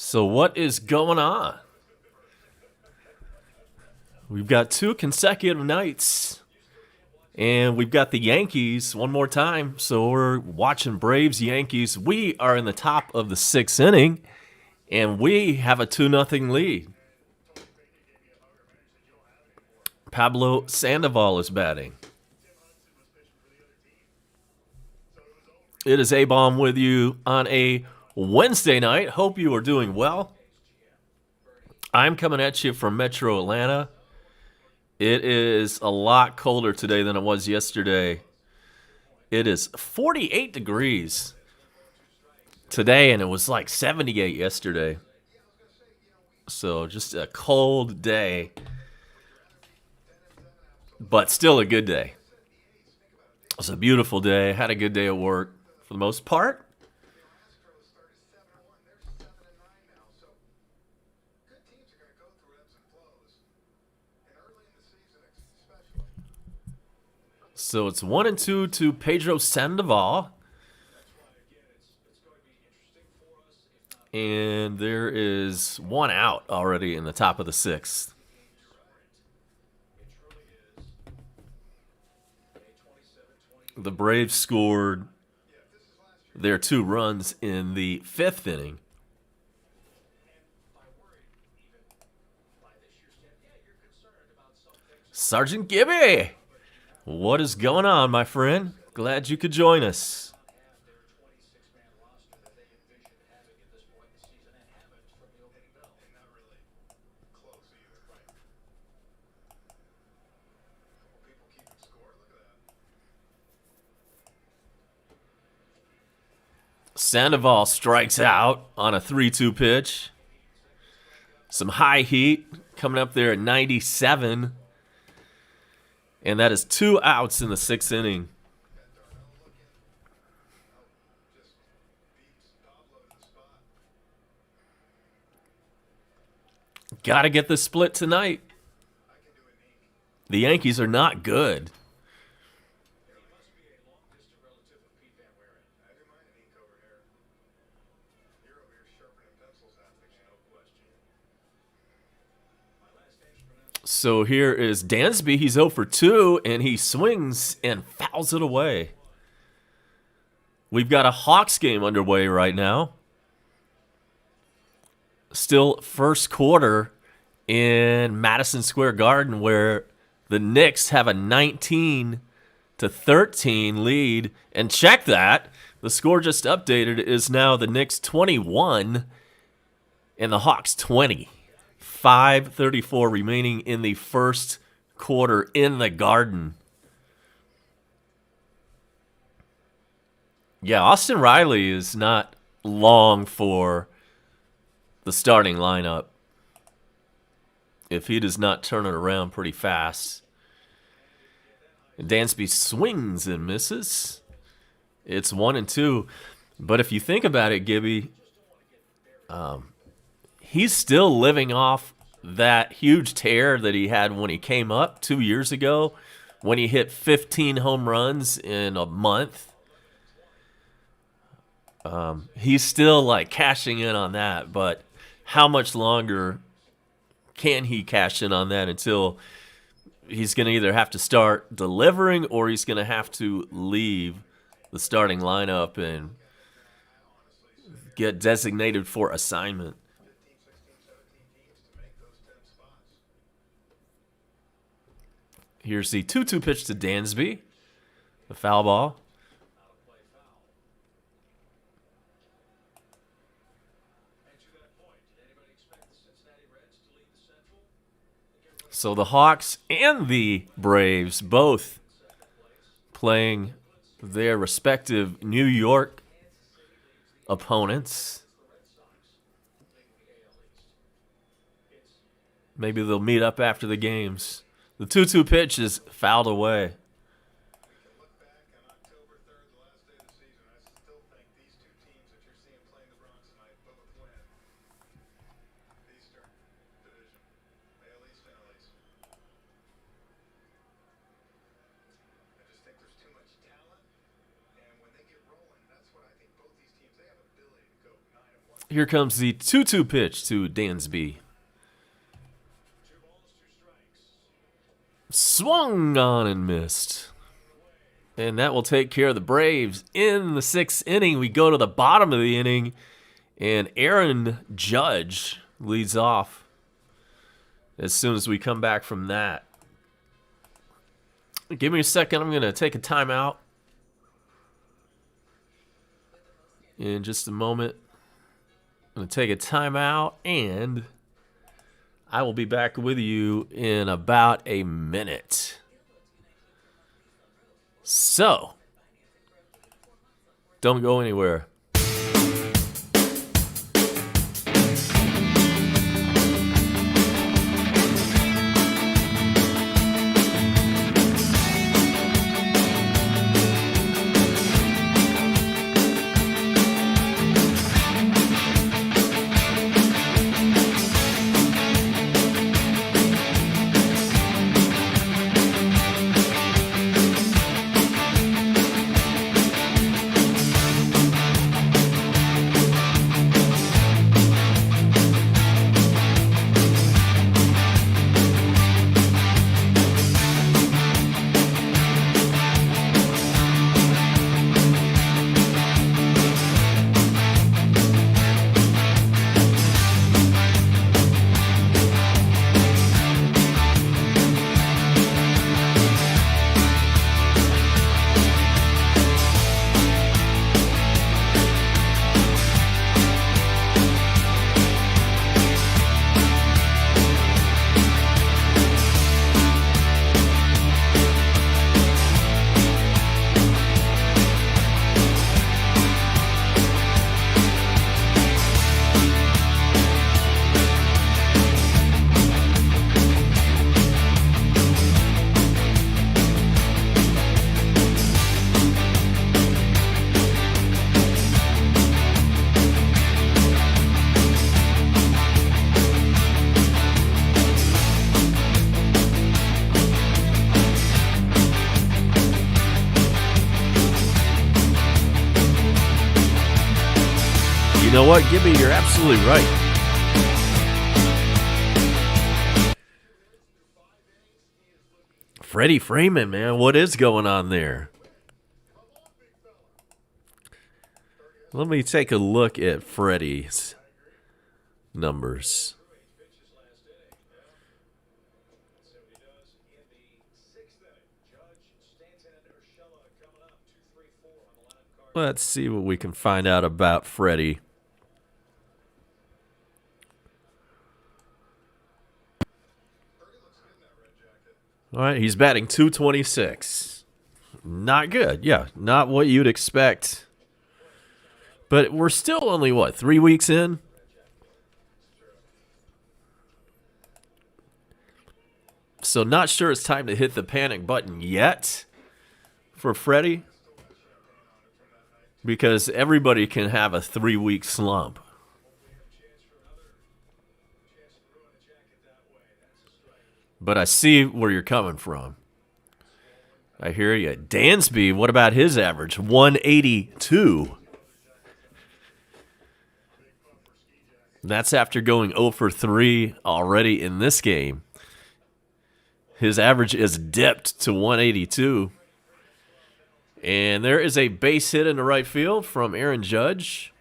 So what is going on? We've got 2 consecutive nights, and we've got the Yankees one more time. So we're watching Braves Yankees. We are in the top of the 6th inning, and we have a 2-0 lead. Pablo Sandoval is batting. It is A-Bomb with you on a Wednesday night. Hope you are doing well. I'm coming at you from Metro Atlanta. It is a lot colder today than it was yesterday. It is 48 degrees today, and it was like 78 yesterday. So just a cold day, but still a good day. It was a beautiful day. Had a good day at work for the most part. So it's 1-2 to Pedro Sandoval. And there is one out already in the top of the 6th. The Braves scored their 2 runs in the 5th inning. Sergeant Gibby, what is going on, my friend? Glad you could join us. Sandoval strikes out on a 3-2 pitch. Some high heat coming up there at 97. And that is 2 outs in the 6th inning. Got to get this split tonight. The Yankees are not good. So here is Dansby. He's 0 for 2, and he swings and fouls it away. We've got a Hawks game underway right now. Still first quarter in Madison Square Garden, where the Knicks have a 19-13 lead. And check that. The score just updated is now the Knicks 21 and the Hawks 20. 5:34 remaining in the first quarter in the Garden. Yeah, Austin Riley is not long for the starting lineup if he does not turn it around pretty fast. Dansby swings and misses. It's 1-2. But if you think about it, Gibby, he's still living off that huge tear that he had when he came up 2 years ago, when he hit 15 home runs in a month. He's still like cashing in on that, but how much longer can he cash in on that until he's going to either have to start delivering or he's going to have to leave the starting lineup and get designated for assignment? Here's the 2-2 pitch to Dansby. The foul ball. So the Hawks and the Braves both playing their respective New York opponents. Maybe they'll meet up after the games. The 2-2 pitch is fouled away. Here comes the 2-2 pitch to Dansby. Swung on and missed. And that will take care of the Braves. In the 6th inning, we go to the bottom of the inning, and Aaron Judge leads off as soon as we come back from that. Give me a second. I'm going to take a timeout in just a moment. I'm going to take a timeout, and I will be back with you in about a minute. So, don't go anywhere. You know what, Gibby? You're absolutely right. Freddie Freeman, man, what is going on there? Let me take a look at Freddie's numbers. Let's see what we can find out about Freddie. All right, he's batting .226. Not good. Yeah, not what you'd expect. But we're still only, 3 weeks in? So not sure it's time to hit the panic button yet for Freddie, because everybody can have a 3-week slump. But I see where you're coming from. I hear you. Dansby, what about his average? 182. That's after going 0 for 3 already in this game. His average is dipped to 182. And there is a base hit in the right field from Aaron Judge.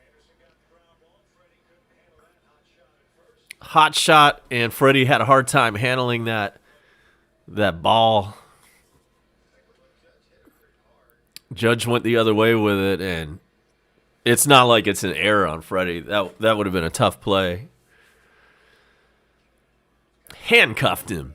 Hot shot, and Freddie had a hard time handling that ball. Judge went the other way with it, and it's not like it's an error on Freddie. That would have been a tough play. Handcuffed him.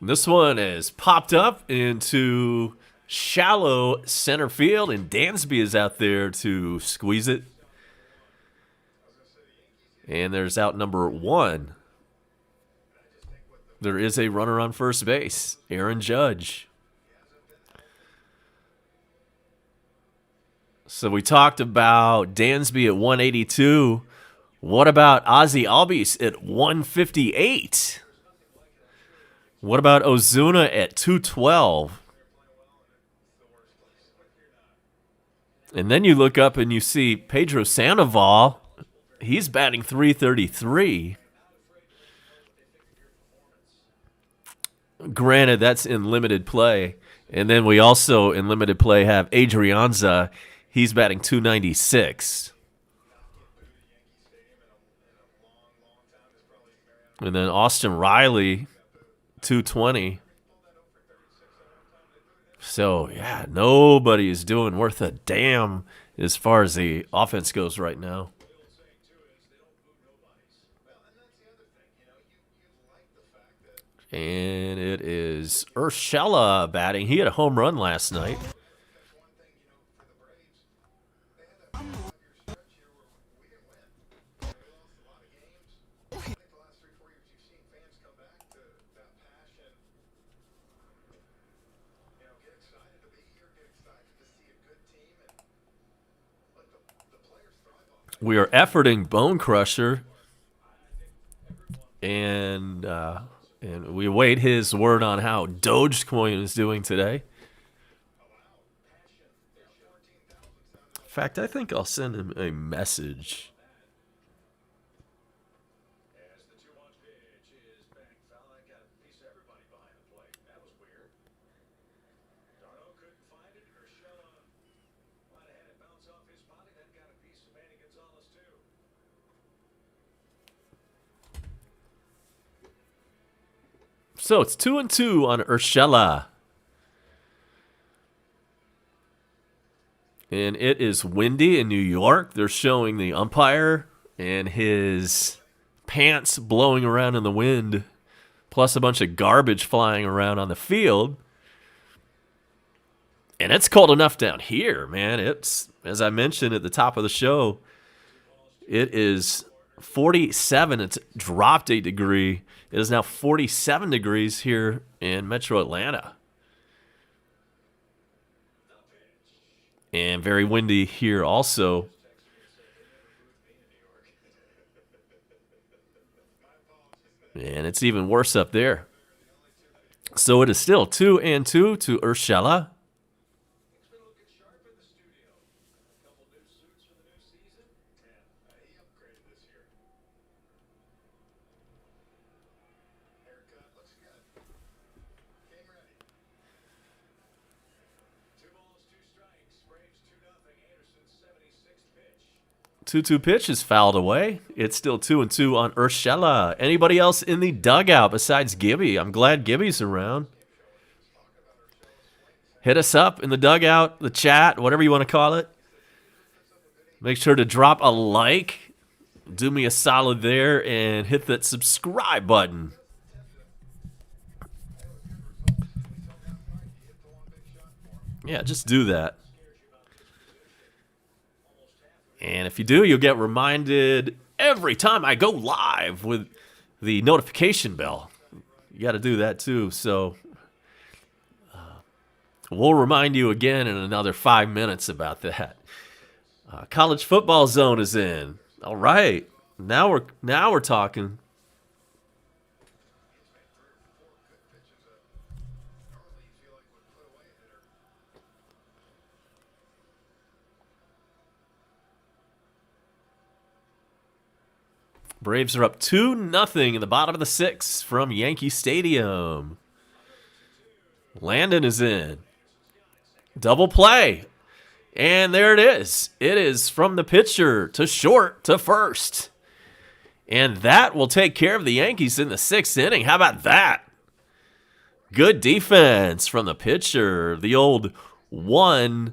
This one is popped up into shallow center field, and Dansby is out there to squeeze it. And there's out number 1. There is a runner on first base, Aaron Judge. So we talked about Dansby at 182. What about Ozzy Albies at 158? What about Ozuna at 212? And then you look up and you see Pedro Sandoval. He's batting 333. Granted, that's in limited play. And then we also, in limited play, have Adrianza. He's batting 296. And then Austin Riley, 220. So, yeah, nobody is doing worth a damn as far as the offense goes right now. And it is Urshela batting. He had a home run last night. We are efforting Bone Crusher, and we await his word on how Dogecoin is doing today. In fact, I think I'll send him a message. So it's 2-2 on Urshela. And it is windy in New York. They're showing the umpire and his pants blowing around in the wind, plus a bunch of garbage flying around on the field. And it's cold enough down here, man. It's, as I mentioned at the top of the show, it is 47. It's dropped a degree. It is now 47 degrees here in Metro Atlanta. And very windy here also. And it's even worse up there. So it is still 2-2 to Urshela. Two pitch is fouled away. It's still 2-2 on Urshela. Anybody else in the dugout besides Gibby? I'm glad Gibby's around. Hit us up in the dugout, the chat, whatever you want to call it. Make sure to drop a like. Do me a solid there and hit that subscribe button. Yeah, just do that. And if you do, you'll get reminded every time I go live with the notification bell. You got to do that too. So we'll remind you again in another 5 minutes about that. College football zone is in. All right, now we're talking. Braves are up 2-0 in the bottom of the sixth from Yankee Stadium. Landon is in. Double play. And there it is. It is from the pitcher to short to first. And that will take care of the Yankees in the sixth inning. How about that? Good defense from the pitcher. The old 1-6-3,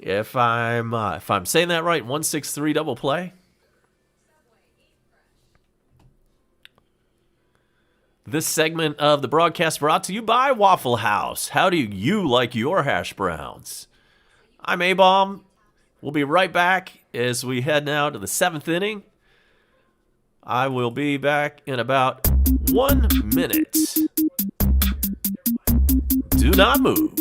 if I'm saying that right, 1-6-3 double play. This segment of the broadcast brought to you by Waffle House. How do you like your hash browns? I'm A-Bomb. We'll be right back as we head now to the seventh inning. I will be back in about 1 minute. Do not move.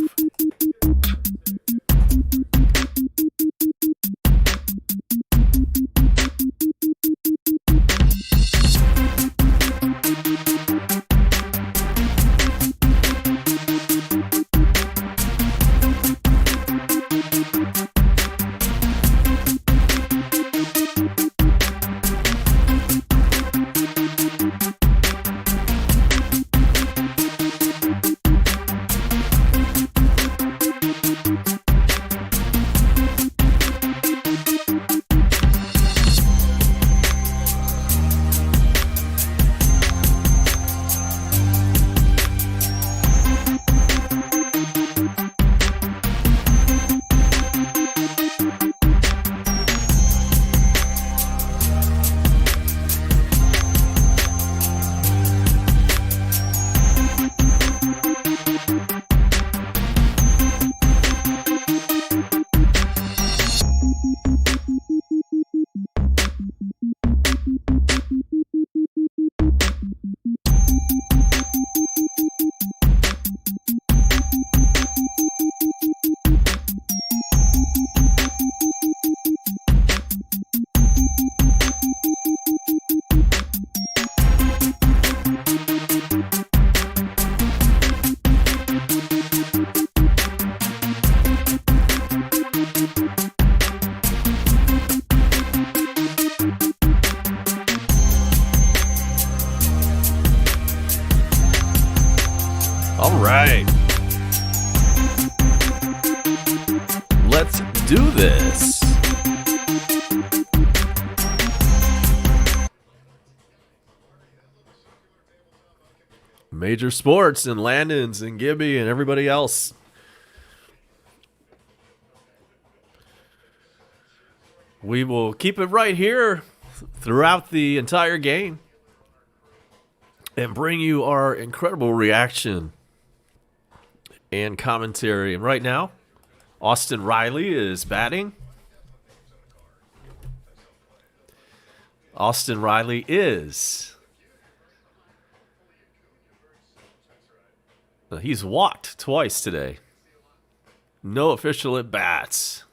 All right. Let's do this. Major sports and Landon's and Gibby and everybody else. We will keep it right here throughout the entire game and bring you our incredible reaction and commentary. And right now, Austin Riley is batting. Austin Riley is. He's walked twice today. No official at bats.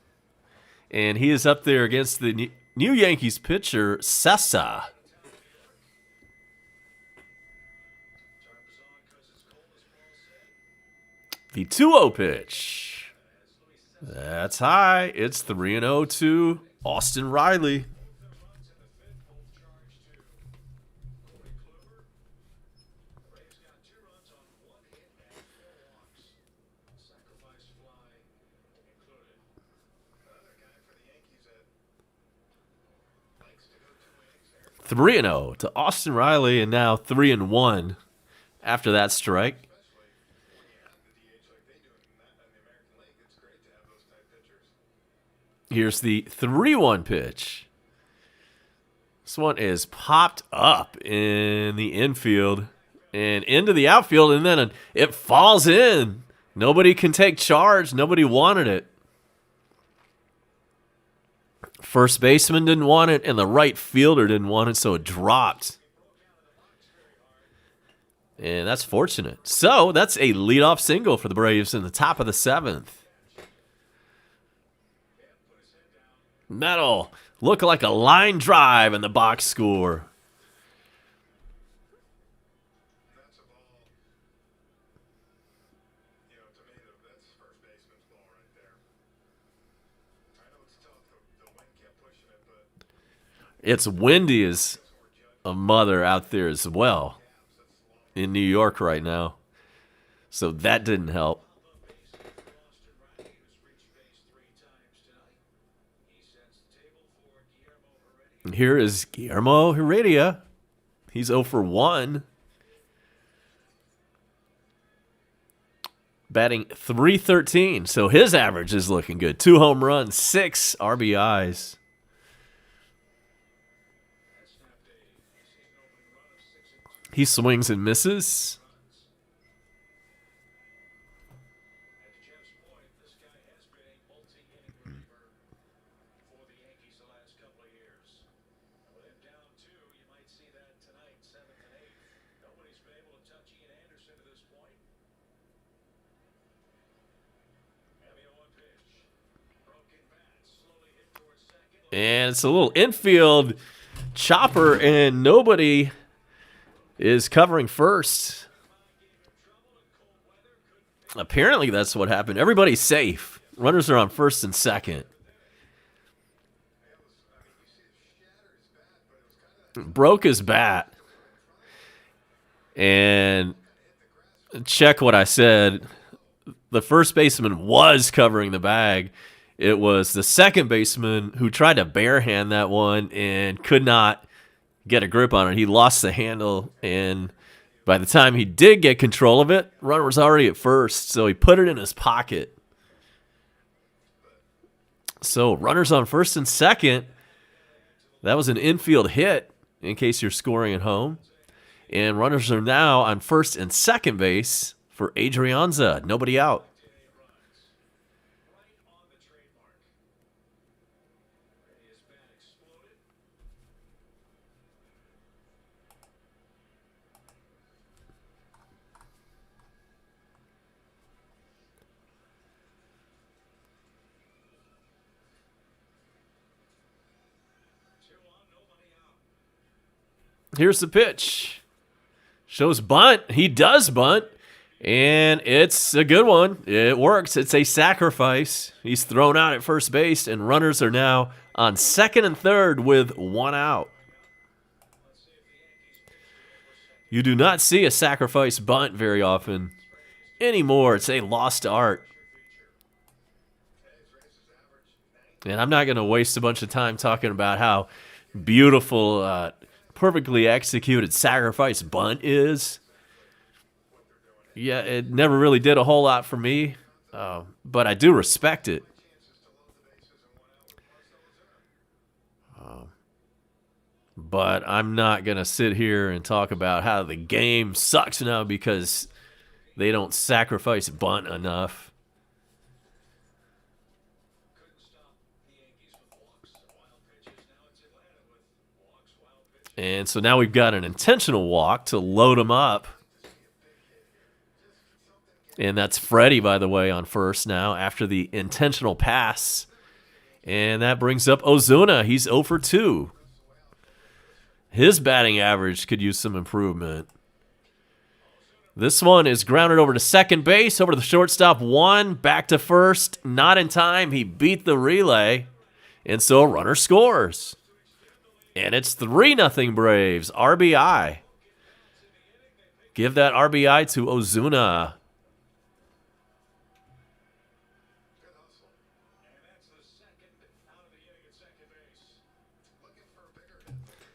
And he is up there against the new Yankees pitcher, Sessa. The 2-0 pitch. That's high. It's 3-0 to Austin Riley. Three and 0 to Austin Riley, and now 3-1 after that strike. Here's the 3-1 pitch. This one is popped up in the infield and into the outfield, and then it falls in. Nobody can take charge. Nobody wanted it. First baseman didn't want it, and the right fielder didn't want it, so it dropped. And that's fortunate. So that's a leadoff single for the Braves in the top of the 7th. Metal look like a line drive in the box score. It's windy as a mother out there as well in New York right now. So that didn't help. And here is Guillermo Heredia. He's 0 for 1. Batting .313. So his average is looking good. 2 home runs, 6 RBIs. He swings and misses. And it's a little infield chopper, and nobody is covering first. Apparently that's what happened. Everybody's safe. Runners are on first and second. Broke his bat. And check what I said. The first baseman was covering the bag. It was the second baseman who tried to barehand that one and could not get a grip on it. He lost the handle, and by the time he did get control of it, runner was already at first, so he put it in his pocket. So runners on first and second. That was an infield hit, in case you're scoring at home. And runners are now on first and second base for Adrianza. Nobody out. Here's the pitch. Shows bunt. He does bunt. And it's a good one. It works. It's a sacrifice. He's thrown out at first base, and runners are now on second and third with 1 out. You do not see a sacrifice bunt very often anymore. It's a lost art. And I'm not going to waste a bunch of time talking about how beautiful, perfectly executed sacrifice bunt is. Yeah, it never really did a whole lot for me, but I do respect it. But I'm not going to sit here and talk about how the game sucks now because they don't sacrifice bunt enough. And so now we've got an intentional walk to load them up. And that's Freddie, by the way, on first now after the intentional pass. And that brings up Ozuna. He's 0 for 2. His batting average could use some improvement. This one is grounded over to second base, over to the shortstop. One, back to first. Not in time. He beat the relay. And so a runner scores. And it's 3-0 Braves. RBI. Give that RBI to Ozuna.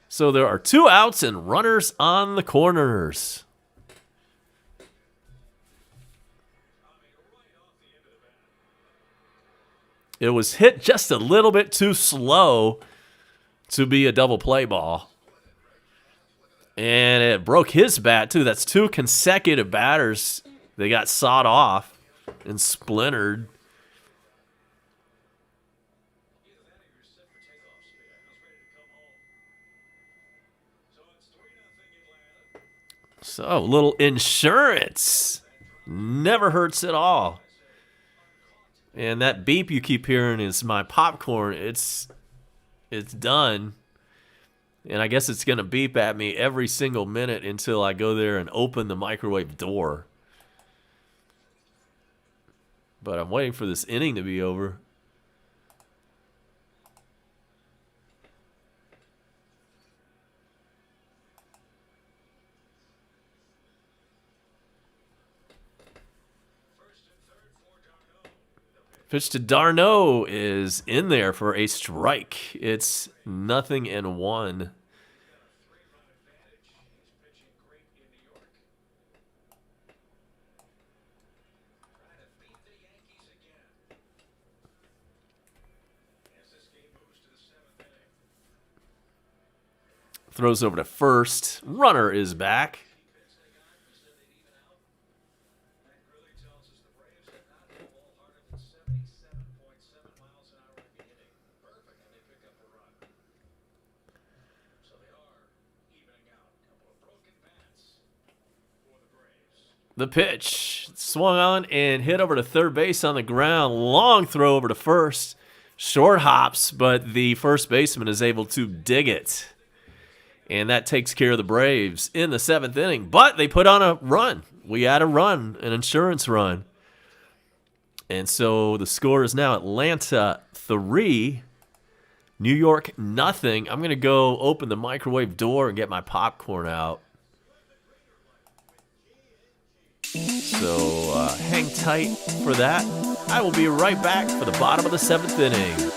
So there are 2 outs and runners on the corners. It was hit just a little bit too slow to be a double play ball. And it broke his bat, too. That's 2 consecutive batters. They got sawed off and splintered. So, a little insurance. Never hurts at all. And that beep you keep hearing is my popcorn. It's done. And I guess it's going to beep at me every single minute until I go there and open the microwave door. But I'm waiting for this inning to be over. Pitch to d'Arnaud is in there for a strike. It's 0-1. Throws over to first. Runner is back. The pitch swung on and hit over to third base on the ground. Long throw over to first. Short hops, but the first baseman is able to dig it. And that takes care of the Braves in the 7th inning. But they put on a run. We had a run, an insurance run. And so the score is now Atlanta 3, New York 0. I'm going to go open the microwave door and get my popcorn out. So hang tight for that. I will be right back for the bottom of the 7th inning.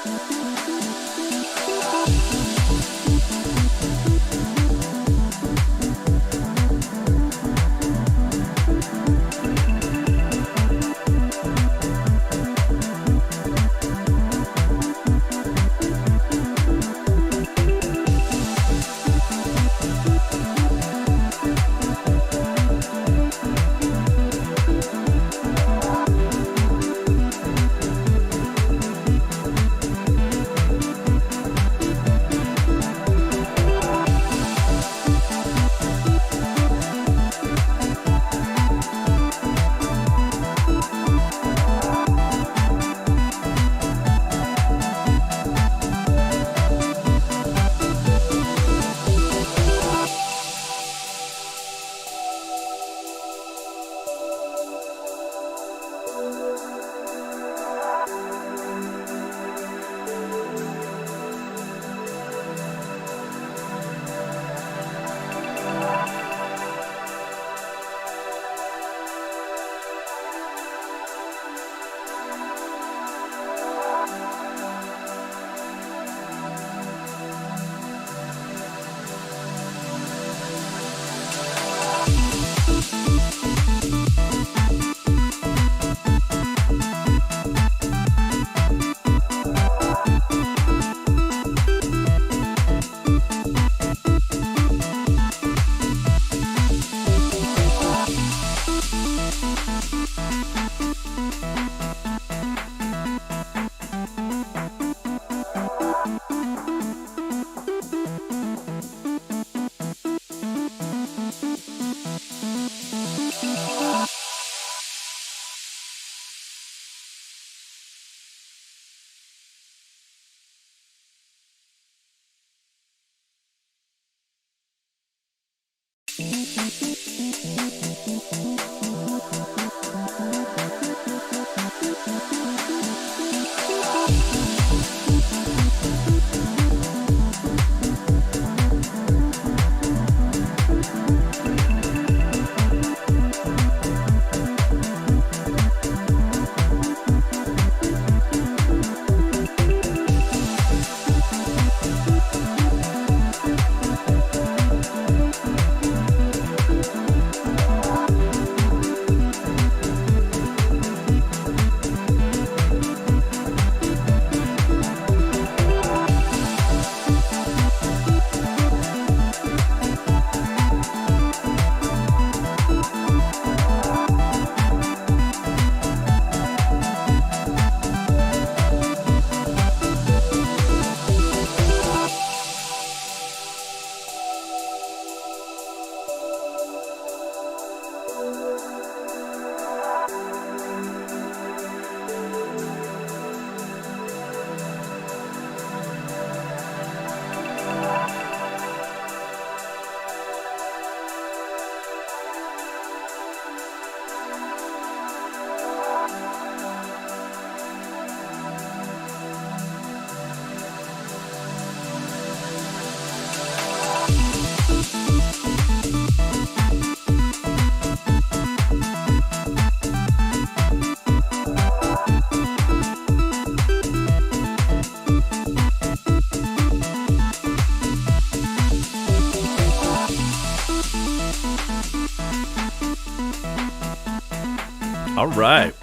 All right.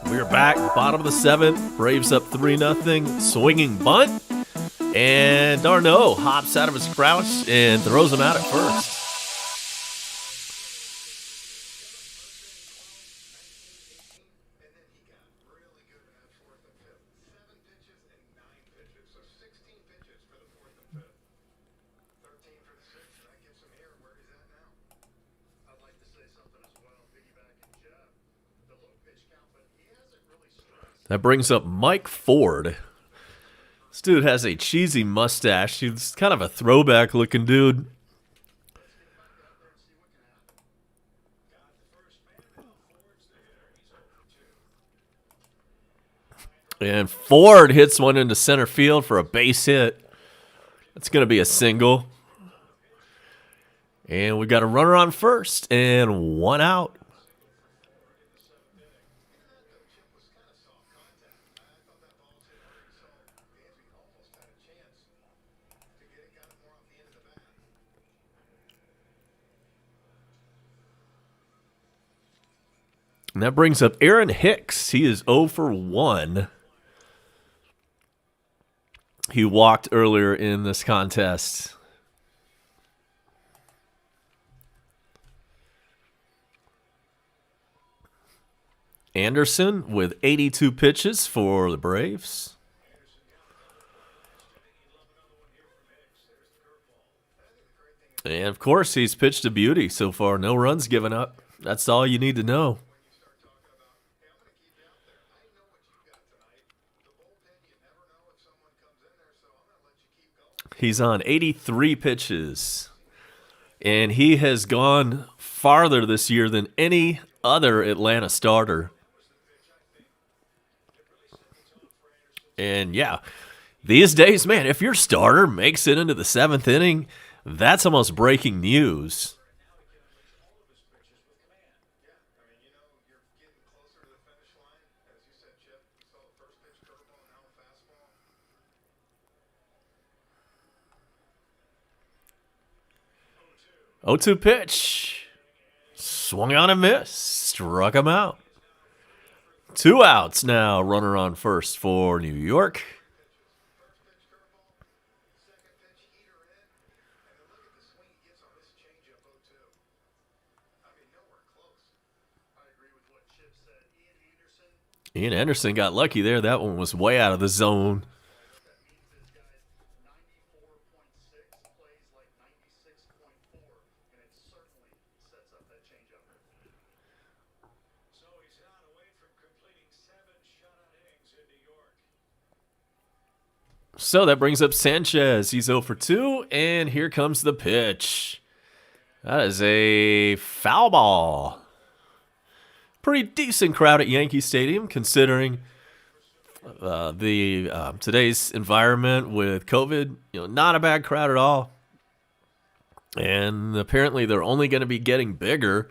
We're back, bottom of the seventh. Braves up 3-0. Swinging bunt. And d'Arnaud hops out of his crouch and throws him out at first. That brings up Mike Ford. This dude has a cheesy mustache. He's kind of a throwback looking dude. And Ford hits one into center field for a base hit. That's going to be a single. And we got a runner on first and one out. And that brings up Aaron Hicks. He is 0 for 1. He walked earlier in this contest. Anderson with 82 pitches for the Braves. And of course, he's pitched a beauty so far. No runs given up. That's all you need to know. He's on 83 pitches. And he has gone farther this year than any other Atlanta starter. And yeah, these days, man, if your starter makes it into the seventh inning, that's almost breaking news. Oh, 2 pitch. Swung on and missed. Struck him out. 2 outs now. Runner on first for New York. Ian Anderson got lucky there. That one was way out of the zone. So that brings up Sanchez. He's 0 for 2, and here comes the pitch. That is a foul ball. Pretty decent crowd at Yankee Stadium, considering today's environment with COVID. Not a bad crowd at all. And apparently they're only going to be getting bigger.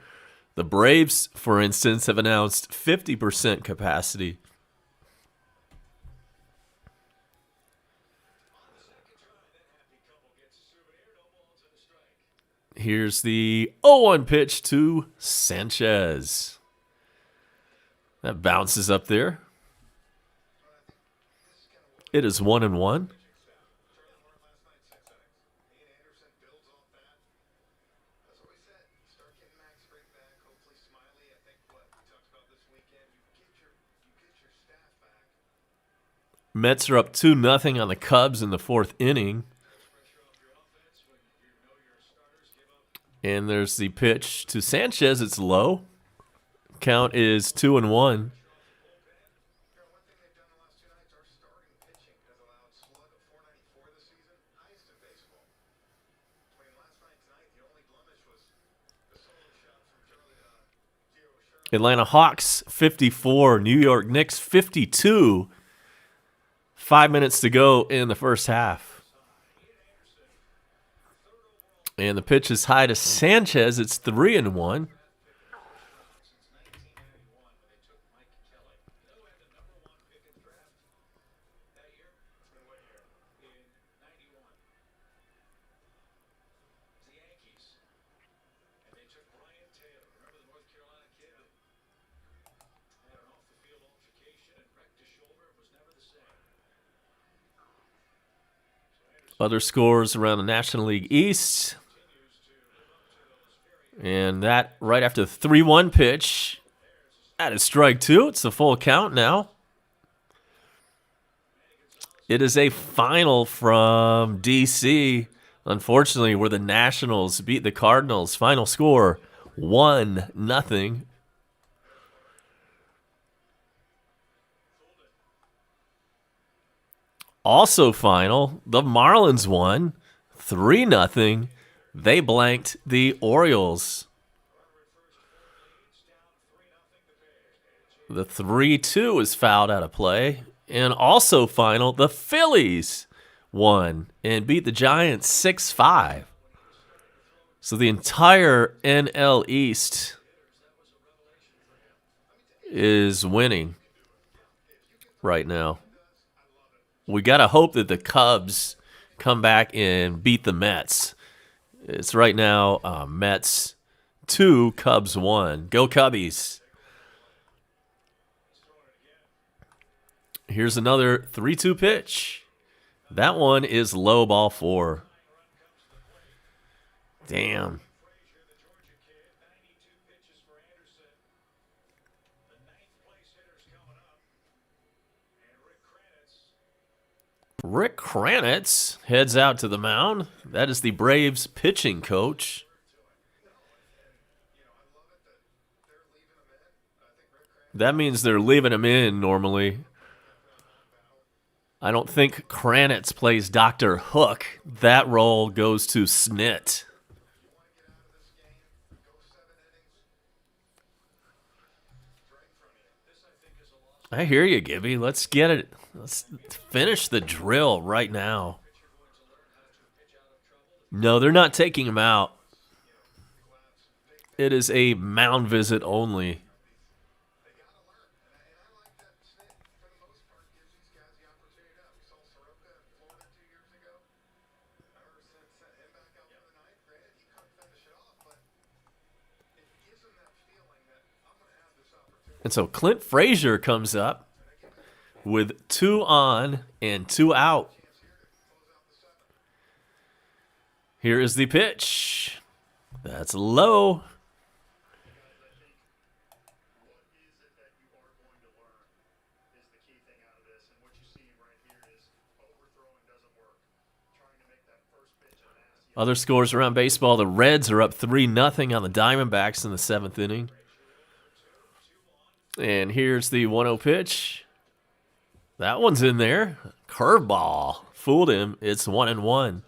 The Braves, for instance, have announced 50% capacity. Here's the 0-1 pitch to Sanchez. That bounces up there. It is 1-1. Mets are up 2-0 on the Cubs in the 4th inning. And there's the pitch to Sanchez. It's low. Count is 2-1. Atlanta Hawks 54, New York Knicks 52. 5 minutes to go in the first half. And the pitch is high to Sanchez. It's 3-1. Other scores around the National League East. And that right after the 3-1 pitch. That is strike two. It's a full count now. It is a final from D.C., unfortunately, where the Nationals beat the Cardinals. Final score, 1-0. Also final, the Marlins won 3-0. They blanked the Orioles. The 3-2 is fouled out of play. And also final, the Phillies won and beat the Giants 6-5. So the entire NL East is winning right now. We got to hope that the Cubs come back and beat the Mets. It's right now Mets 2, Cubs 1. Go Cubbies. Here's another 3-2 pitch. That one is low, ball 4. Damn. Rick Kranitz heads out to the mound. That is the Braves pitching coach. That means they're leaving him in normally. I don't think Kranitz plays Dr. Hook. That role goes to Snit. I hear you, Gibby. Let's get it. Let's finish the drill right now. No, they're not taking him out. It is a mound visit only. And so Clint Frazier comes up with 2 on and 2 out. Here is the pitch. That's low. Other scores around baseball, the Reds are up 3-0 on the Diamondbacks in the 7th inning. And here's the 1-0 pitch. That one's in there. Curveball. Fooled him. It's 1-1.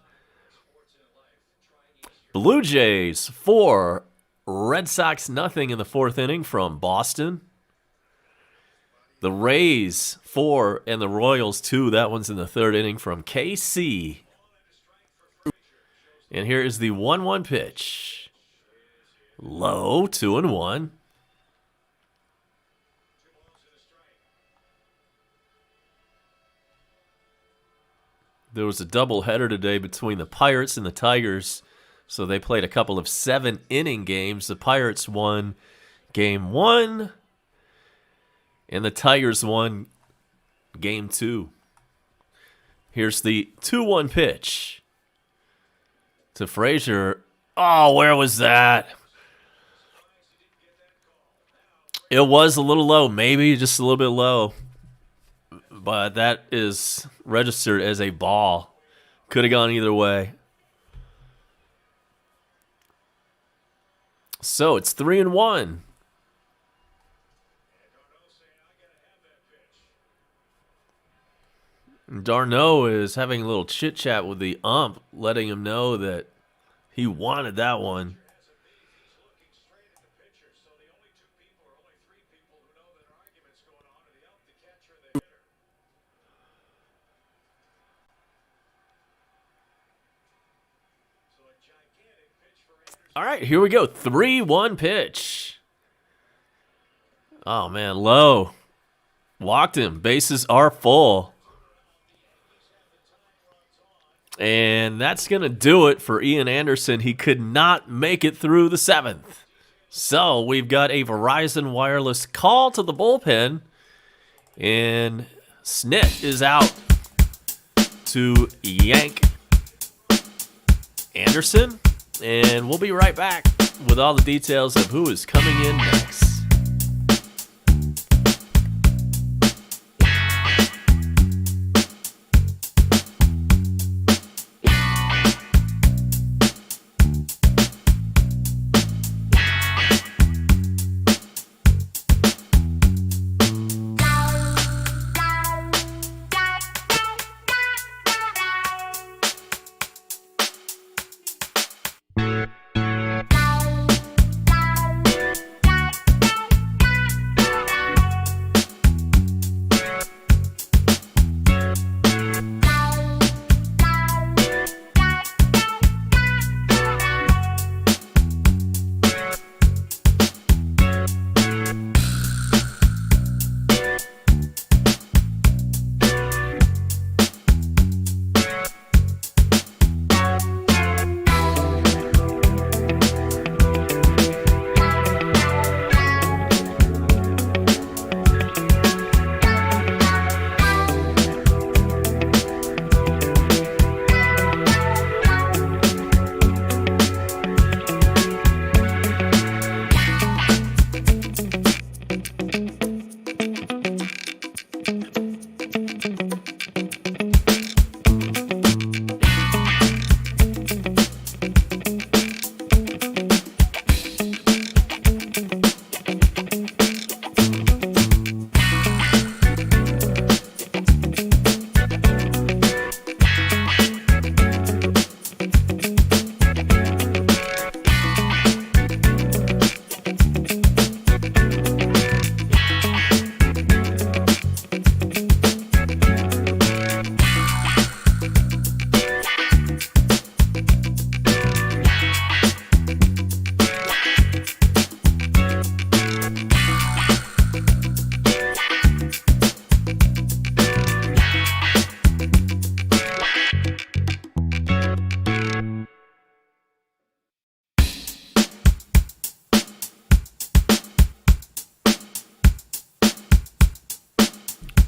Blue Jays 4, Red Sox nothing in the 4th inning from Boston. The Rays 4 and the Royals 2. That one's in the 3rd inning from KC. And here is the 1-1 pitch. Low, 2-1. There was a doubleheader today between the Pirates and the Tigers, so they played a couple of 7-inning games. The Pirates won Game 1, and the Tigers won Game 2. Here's the 2-1 pitch to Frazier. Oh, where was that? It was a little low, maybe just a little bit low. But that is registered as a ball. Could have gone either way. So it's 3-1. Darno is having a little chit chat with the ump, letting him know that he wanted that one. All right, here we go. 3-1 pitch. Oh, man, low. Walked him. Bases are full. And that's going to do it for Ian Anderson. He could not make it through the 7th. So we've got a Verizon Wireless call to the bullpen. And Snit is out to yank Anderson. And we'll be right back with all the details of who is coming in next.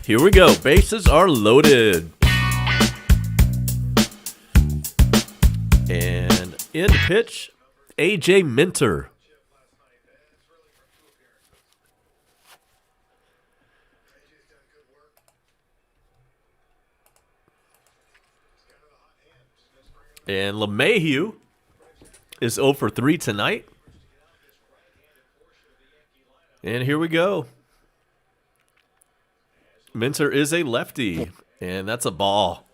Here we go. Bases are loaded. And in pitch, A.J. Minter. And LeMahieu is 0 for 3 tonight. And here we go. Minter is a lefty, and that's a ball.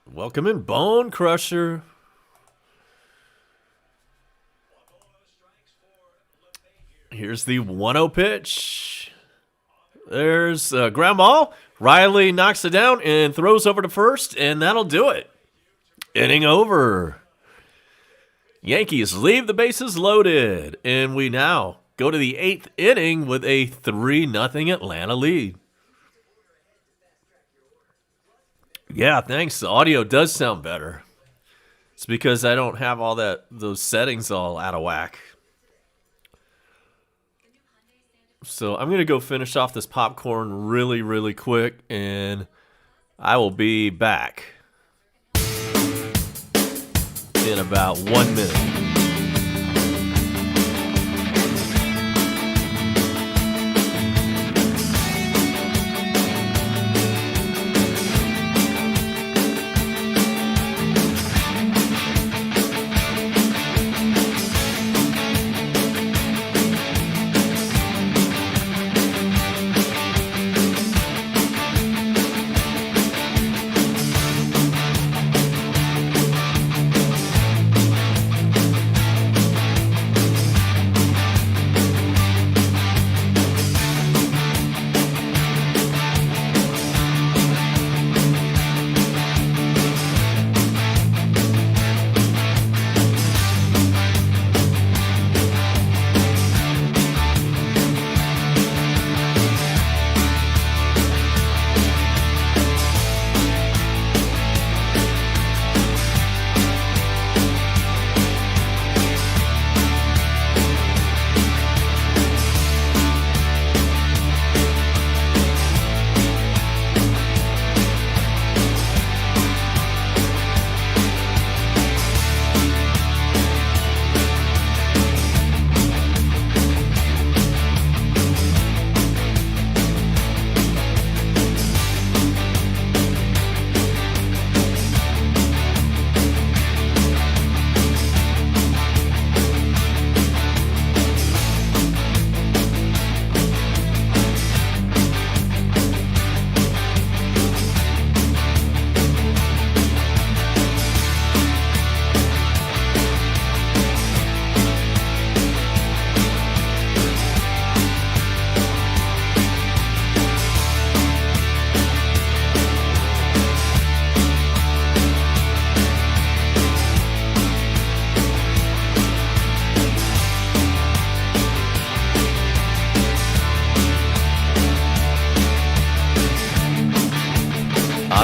Welcome in, Bone Crusher. Here's the 1-0 pitch. There's ground ball. Riley knocks it down and throws over to first, and that'll do it. Inning over. Yankees leave the bases loaded, and we now go to the 8th inning with a 3-0 Atlanta lead. Yeah, thanks. The audio does sound better. It's because I don't have all those settings all out of whack. So I'm going to go finish off this popcorn really, really quick, and I will be back in about 1 minute.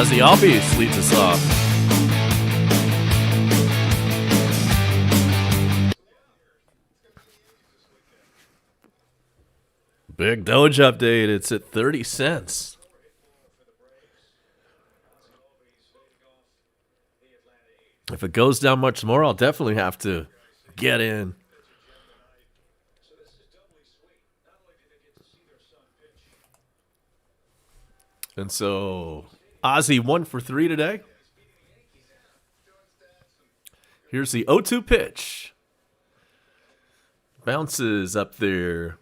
Ozzy Albies leads us off. Big Doge update. It's at 30 cents. If it goes down much more, I'll definitely have to get in. And so, Ozzy 1 for 3 today. Here's the 0-2 pitch. Bounces up there.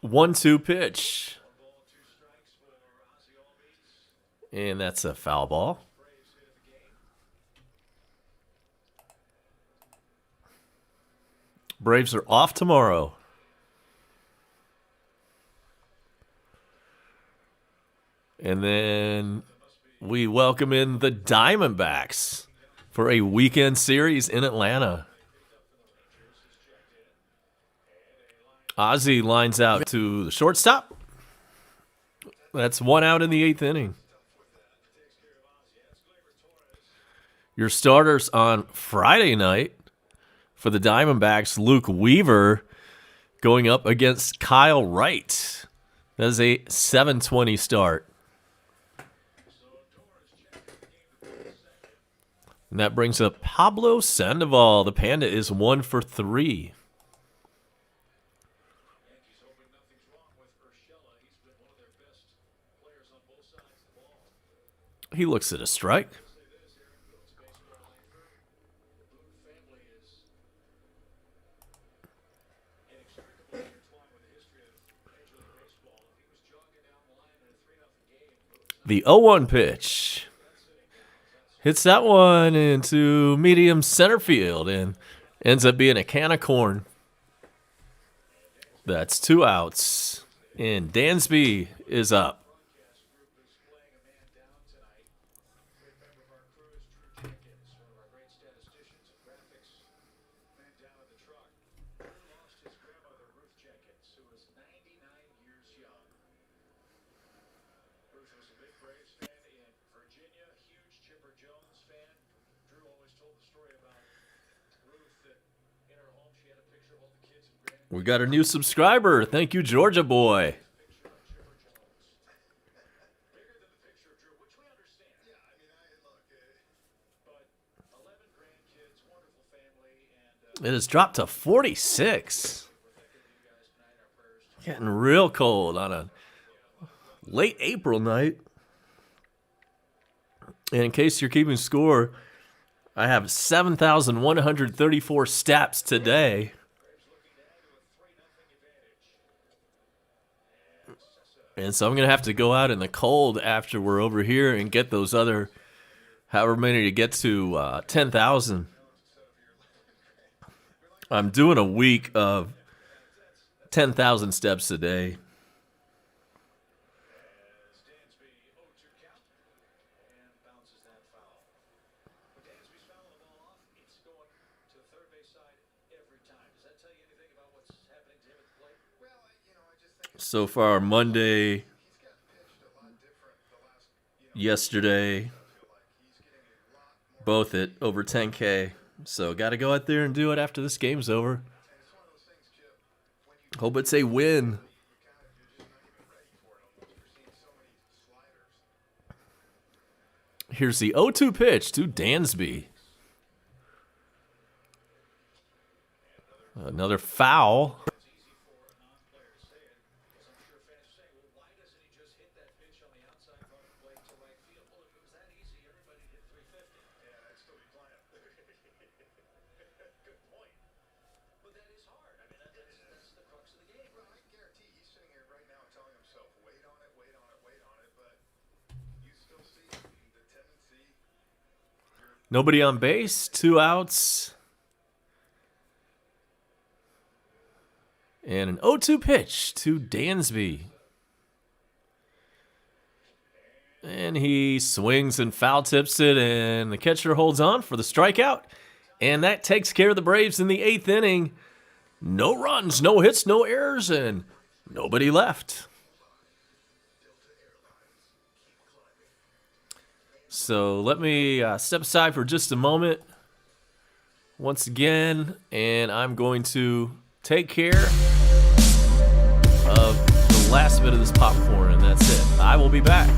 One-two pitch. And that's a foul ball. Braves are off tomorrow. And then we welcome in the Diamondbacks for a weekend series in Atlanta. Ozzy lines out to the shortstop. That's 1 out in the 8th inning. Your starters on Friday night for the Diamondbacks, Luke Weaver going up against Kyle Wright. That is a 7:20 start. And that brings up Pablo Sandoval. The Panda is 1 for 3. He looks at a strike. The 0-1 pitch. Hits that one into medium center field and ends up being a can of corn. That's 2 outs. And Dansby is up. We got a new subscriber. Thank you, Georgia boy. It has dropped to 46. Getting real cold on a late April night. And in case you're keeping score, I have 7,134 steps today. And so I'm going to have to go out in the cold after we're over here and get those other, however many to get to 10,000. I'm doing a week of 10,000 steps a day. So far, Monday, yesterday, both at over 10K. So got to go out there and do it after this game's over. Hope it's a win. Here's the 0-2 pitch to Dansby. Another foul. Nobody on base, 2 outs. And an 0-2 pitch to Dansby. And he swings and foul tips it, and the catcher holds on for the strikeout. And that takes care of the Braves in the 8th inning. No runs, no hits, no errors, and nobody left. So let me step aside for just a moment once again, and I'm going to take care of the last bit of this popcorn, and that's it. I will be back.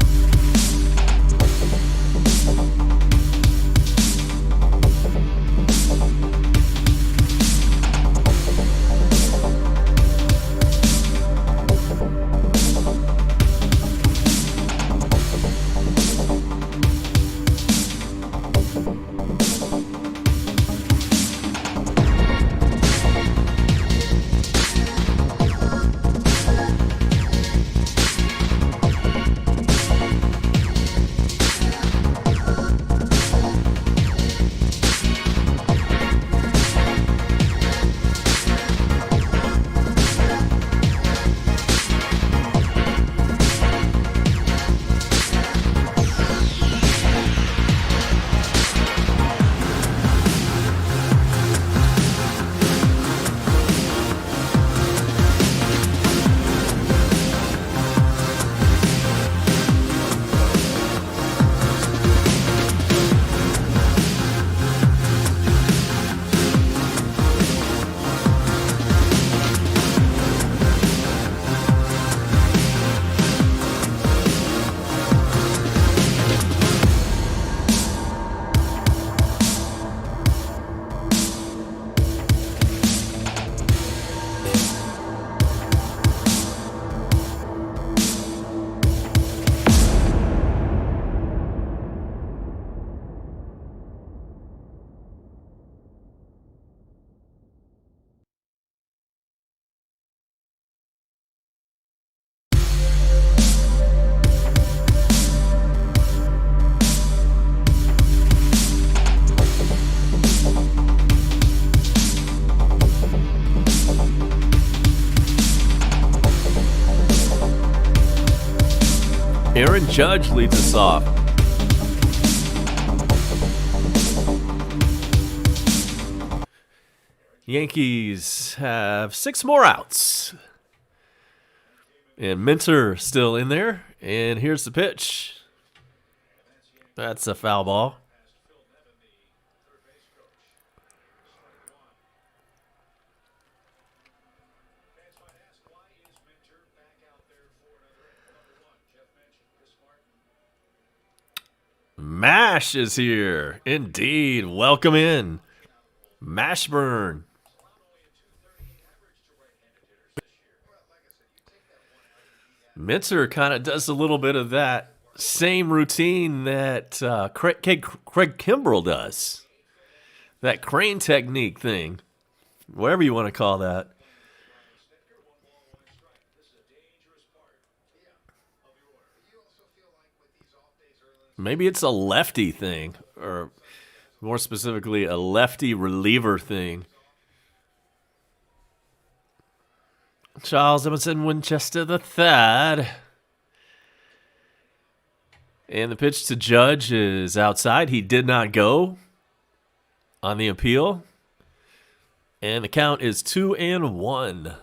Aaron Judge leads us off. Yankees have 6 more outs. And Minter still in there. And here's the pitch. That's a foul ball. Mash is here. Indeed. Welcome in. Mashburn. Minter kind of does a little bit of that same routine that Craig Kimbrell does. That crane technique thing. Whatever you want to call that. Maybe it's a lefty thing, or more specifically, a lefty reliever thing. Charles Emerson Winchester III. And the pitch to Judge is outside. He did not go on the appeal. And the count is 2-1.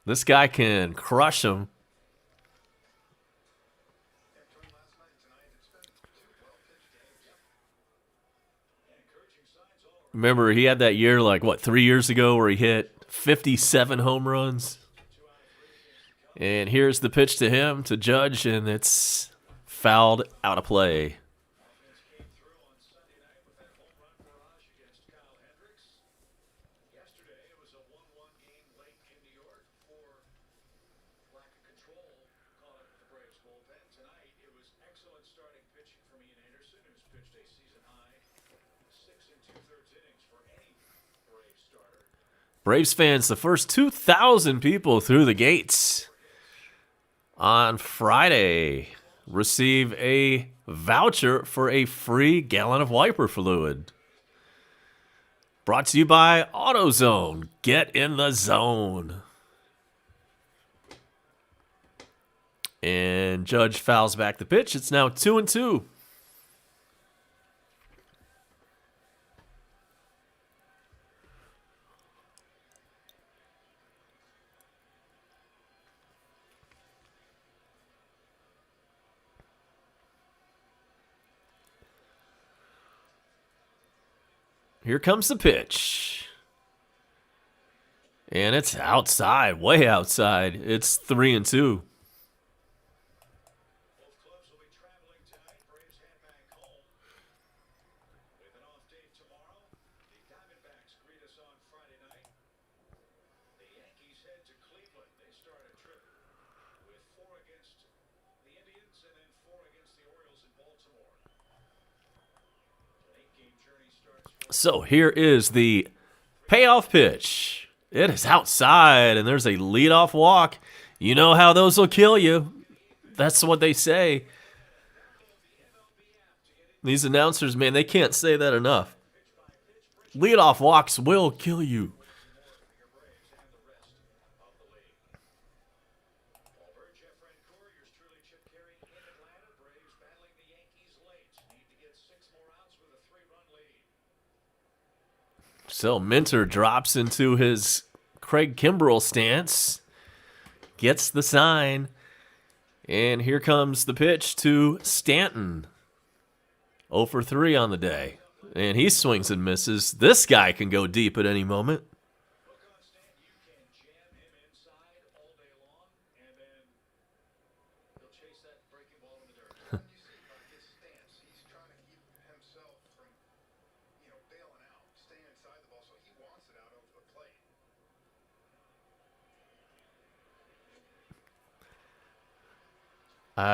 This guy can crush him. Remember, he had that year, 3 years ago where he hit 57 home runs. And here's the pitch to him, to Judge, and it's fouled out of play. Braves fans, the first 2,000 people through the gates on Friday receive a voucher for a free gallon of wiper fluid. Brought to you by AutoZone. Get in the zone. And Judge fouls back the pitch. It's now 2-2. Here comes the pitch. And it's outside, way outside. It's 3-2. So here is the payoff pitch. It is outside, and there's a leadoff walk. You know how those will kill you. That's what they say. These announcers, man, they can't say that enough. Leadoff walks will kill you. So Minter drops into his Craig Kimbrell stance, gets the sign, and here comes the pitch to Stanton. 0 for 3 on the day, and he swings and misses. This guy can go deep at any moment.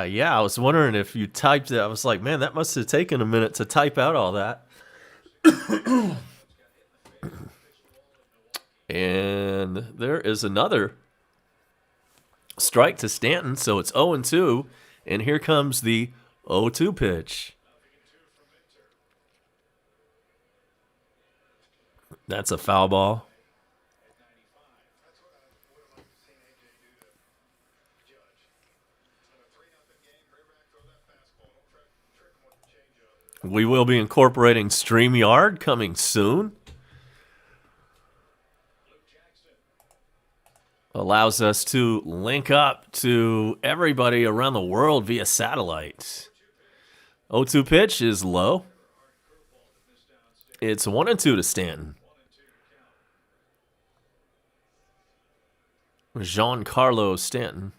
Yeah, I was wondering if you typed it. I was like, man, that must have taken a minute to type out all that. And there is another strike to Stanton, so it's 0-2. And here comes the 0-2 pitch. That's a foul ball. We will be incorporating StreamYard coming soon. Allows us to link up to everybody around the world via satellite. 0-2 pitch is low. It's 1-2 to Stanton. Giancarlo Stanton.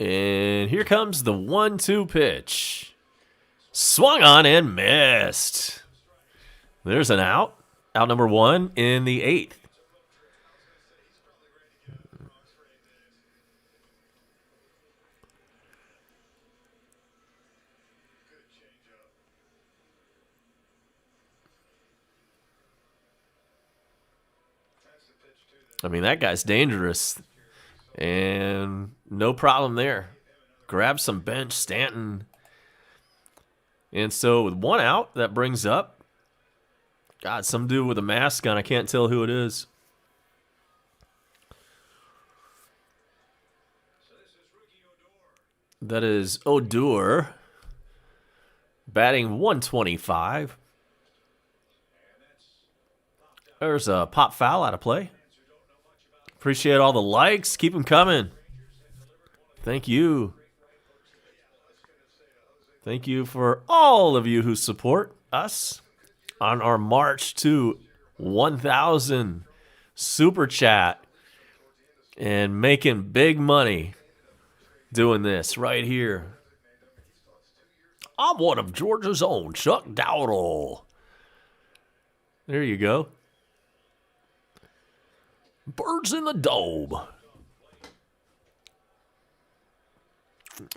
And here comes the 1-2 pitch. Swung on and missed. There's an out. Out number 1 in the 8th. I mean, that guy's dangerous. And no problem there. Grab some bench, Stanton. And so with 1 out, that brings up, God, some dude with a mask on. I can't tell who it is. That is Odor. Batting 125. There's a pop foul out of play. Appreciate all the likes. Keep them coming. Thank you. Thank you for all of you who support us on our march to 1,000 super chat and making big money doing this right here. I'm one of Georgia's own, Chuck Dowdle. There you go. Birds in the Dome.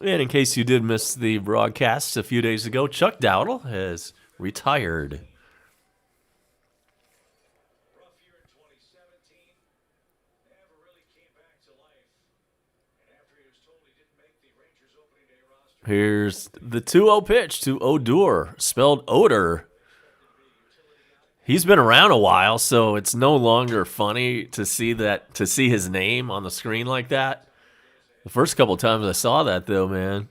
And in case you did miss the broadcast a few days ago, Chuck Dowdle has retired. Here's the 2-0 pitch to Odor, spelled Odor. He's been around a while, so it's no longer funny to see his name on the screen like that. The first couple times I saw that, though, man,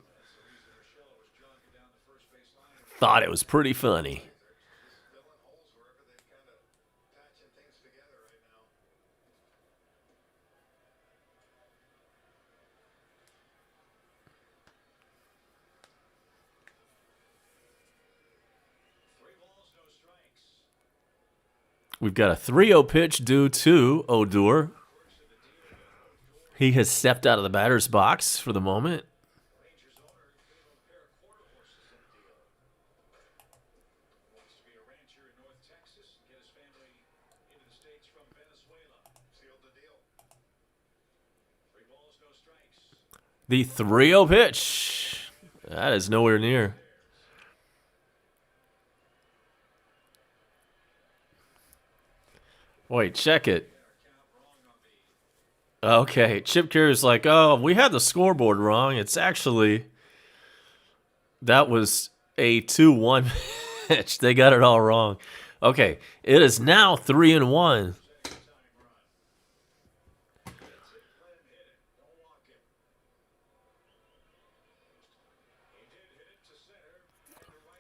thought it was pretty funny. We've got a 3-0 pitch due to Odor. He has stepped out of the batter's box for the moment. The 3-0 pitch. That is nowhere near. Wait, check it. Okay, Chip Carey's like, oh, we had the scoreboard wrong. It's actually, that was a 2-1 pitch. They got it all wrong. Okay, it is now 3-1.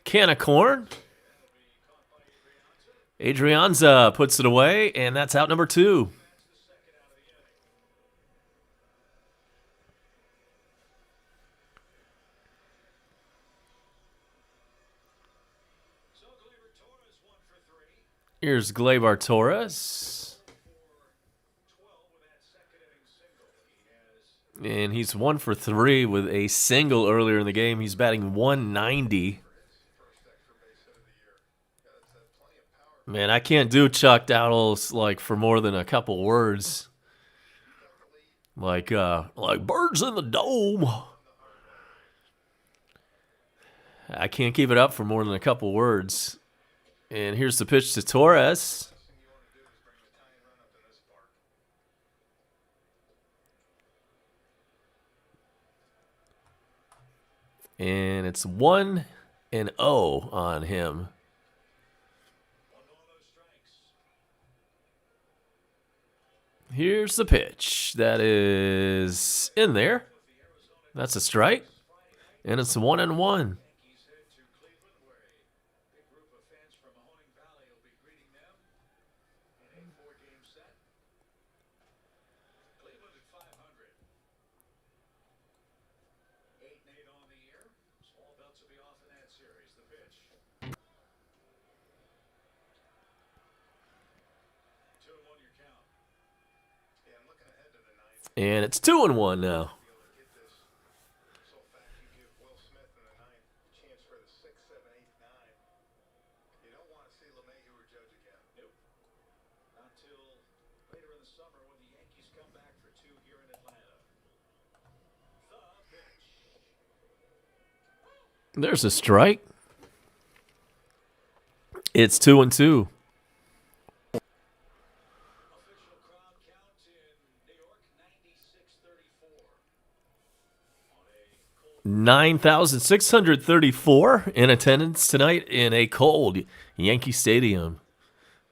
Can of corn. Adrianza puts it away, and that's out number 2. Here's Gleyber Torres. And he's 1 for 3 with a single earlier in the game. He's batting 190. Man, I can't do Chuck Dowdles like for more than a couple words. Like birds in the dome. I can't keep it up for more than a couple words. And here's the pitch to Torres. And it's 1-0 on him. Here's the pitch. That is in there. That's a strike. And it's 1-1. And it's 2-1 now. There's a strike. It's 2-2. 9,634 in attendance tonight in a cold Yankee Stadium.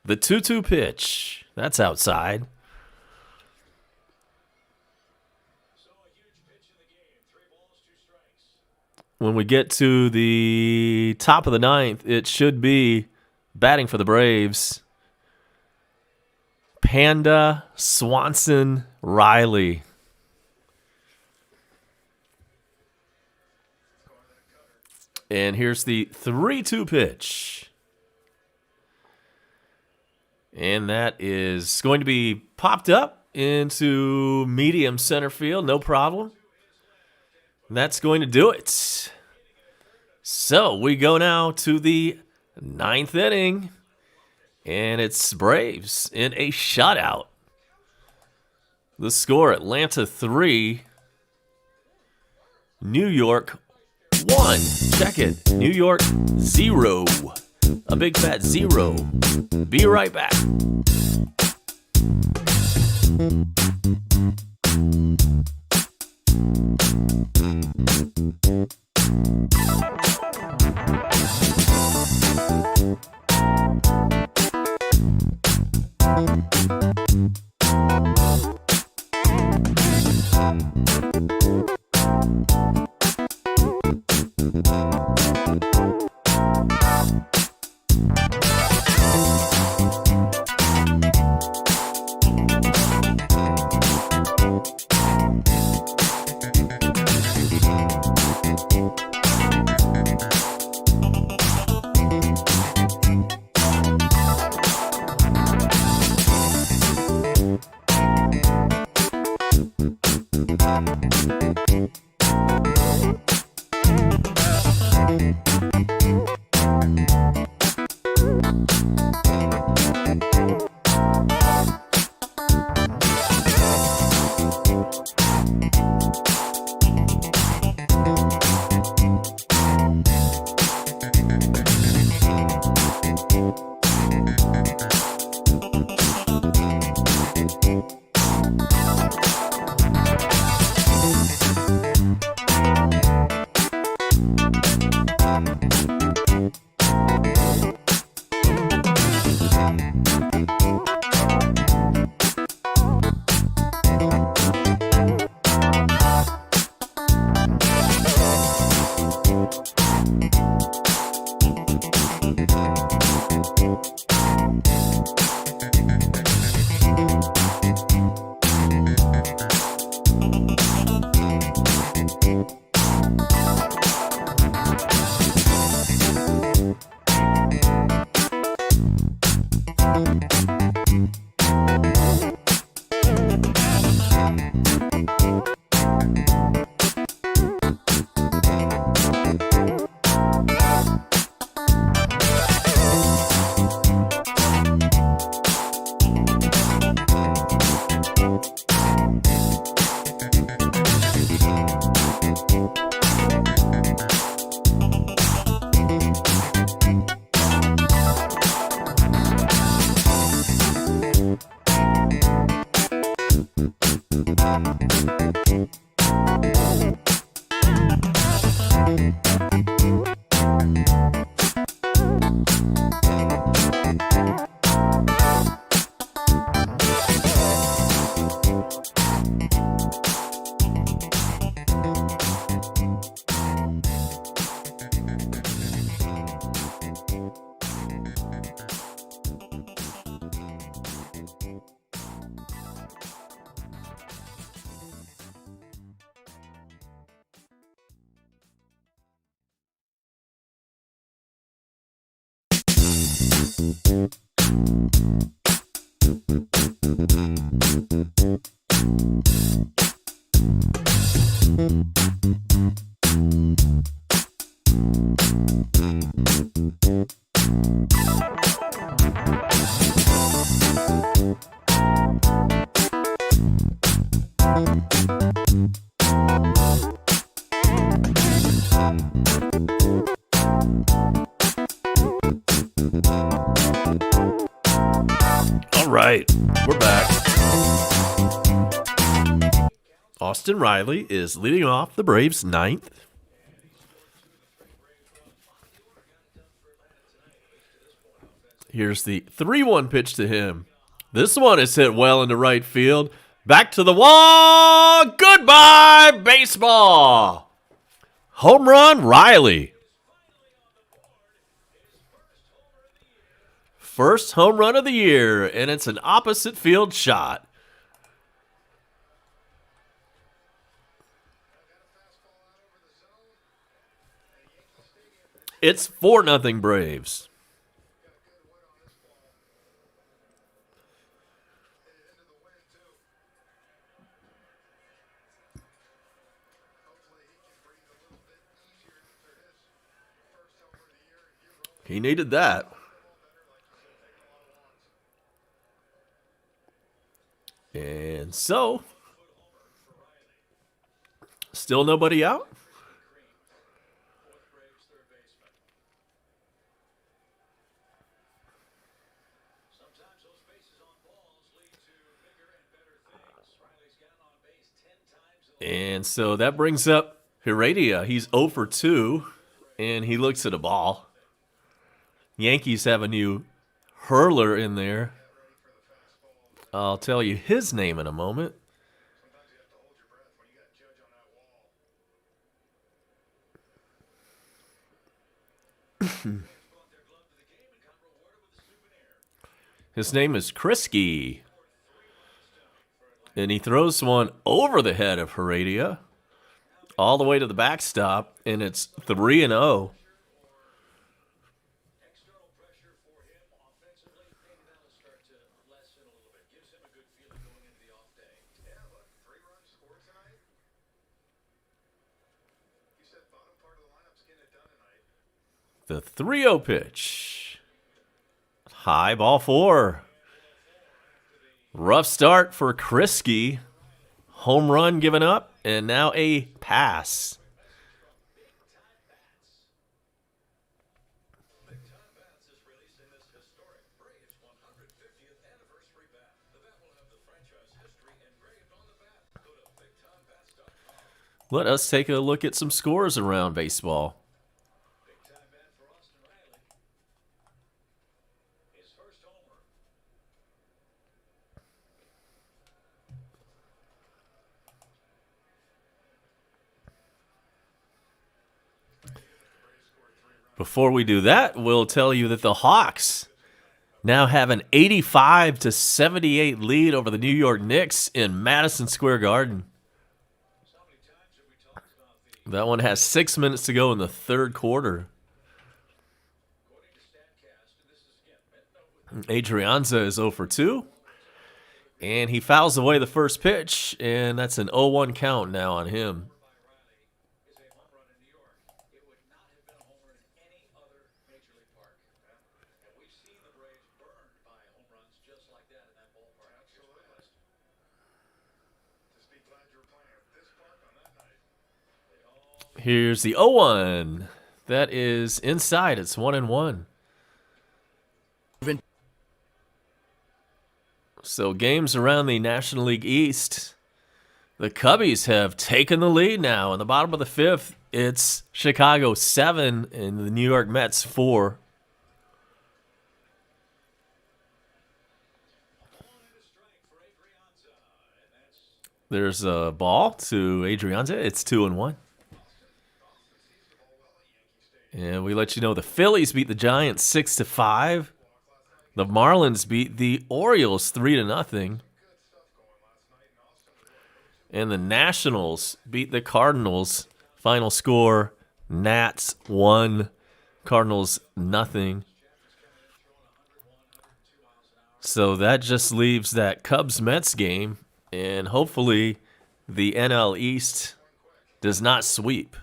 The 2-2 pitch. That's outside. When we get to the top of the ninth, it should be batting for the Braves. Panda, Swanson, Riley. And here's the 3-2 pitch. And that is going to be popped up into medium center field. No problem. And that's going to do it. So we go now to the 9th inning. And it's Braves in a shutout. The score, Atlanta 3, New York 1. Check it. New York 0. A big fat 0. Be right back. All right, we're back. Austin Riley is leading off the Braves' ninth. Here's the 3-1 pitch to him. This one is hit well into right field. Back to the wall. Goodbye, baseball. Home run, Riley. First home run of the year, and it's an opposite field shot. It's 4-0 Braves. He needed that. And so, still nobody out? And so that brings up Heredia. He's 0 for 2, and he looks at a ball. Yankees have a new hurler in there. I'll tell you his name in a moment. His name is Krisky. And he throws one over the head of Heredia, all the way to the backstop, and it's 3-0. The 3-0 pitch. High ball 4. Rough start for Krisky. Home run given up, and now a pass. Let us take a look at some scores around baseball. Before we do that, we'll tell you that the Hawks now have an 85-78 lead over the New York Knicks in Madison Square Garden. That one has 6 minutes to go in the third quarter. Adrianza is 0 for 2. And he fouls away the first pitch, and that's an 0-1 count now on him. Here's the 0-1. That is inside. It's 1-1. So games around the National League East. The Cubbies have taken the lead now. In the bottom of the fifth, it's Chicago 7 and the New York Mets 4. There's a ball to Adrianza. It's 2-1. And we let you know the Phillies beat the Giants 6-5. The Marlins beat the Orioles 3-0. And the Nationals beat the Cardinals. Final score, Nats 1, Cardinals 0. So that just leaves that Cubs-Mets game. And hopefully the NL East does not sweep.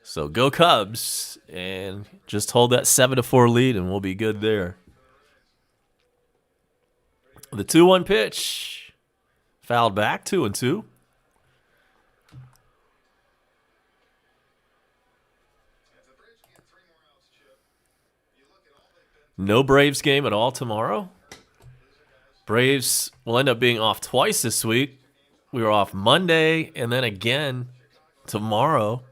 So go Cubs, and just hold that 7-4 lead, and we'll be good there. The 2-1 pitch, fouled back, 2-2. No Braves game at all tomorrow. Braves will end up being off twice this week. We were off Monday, and then again tomorrow.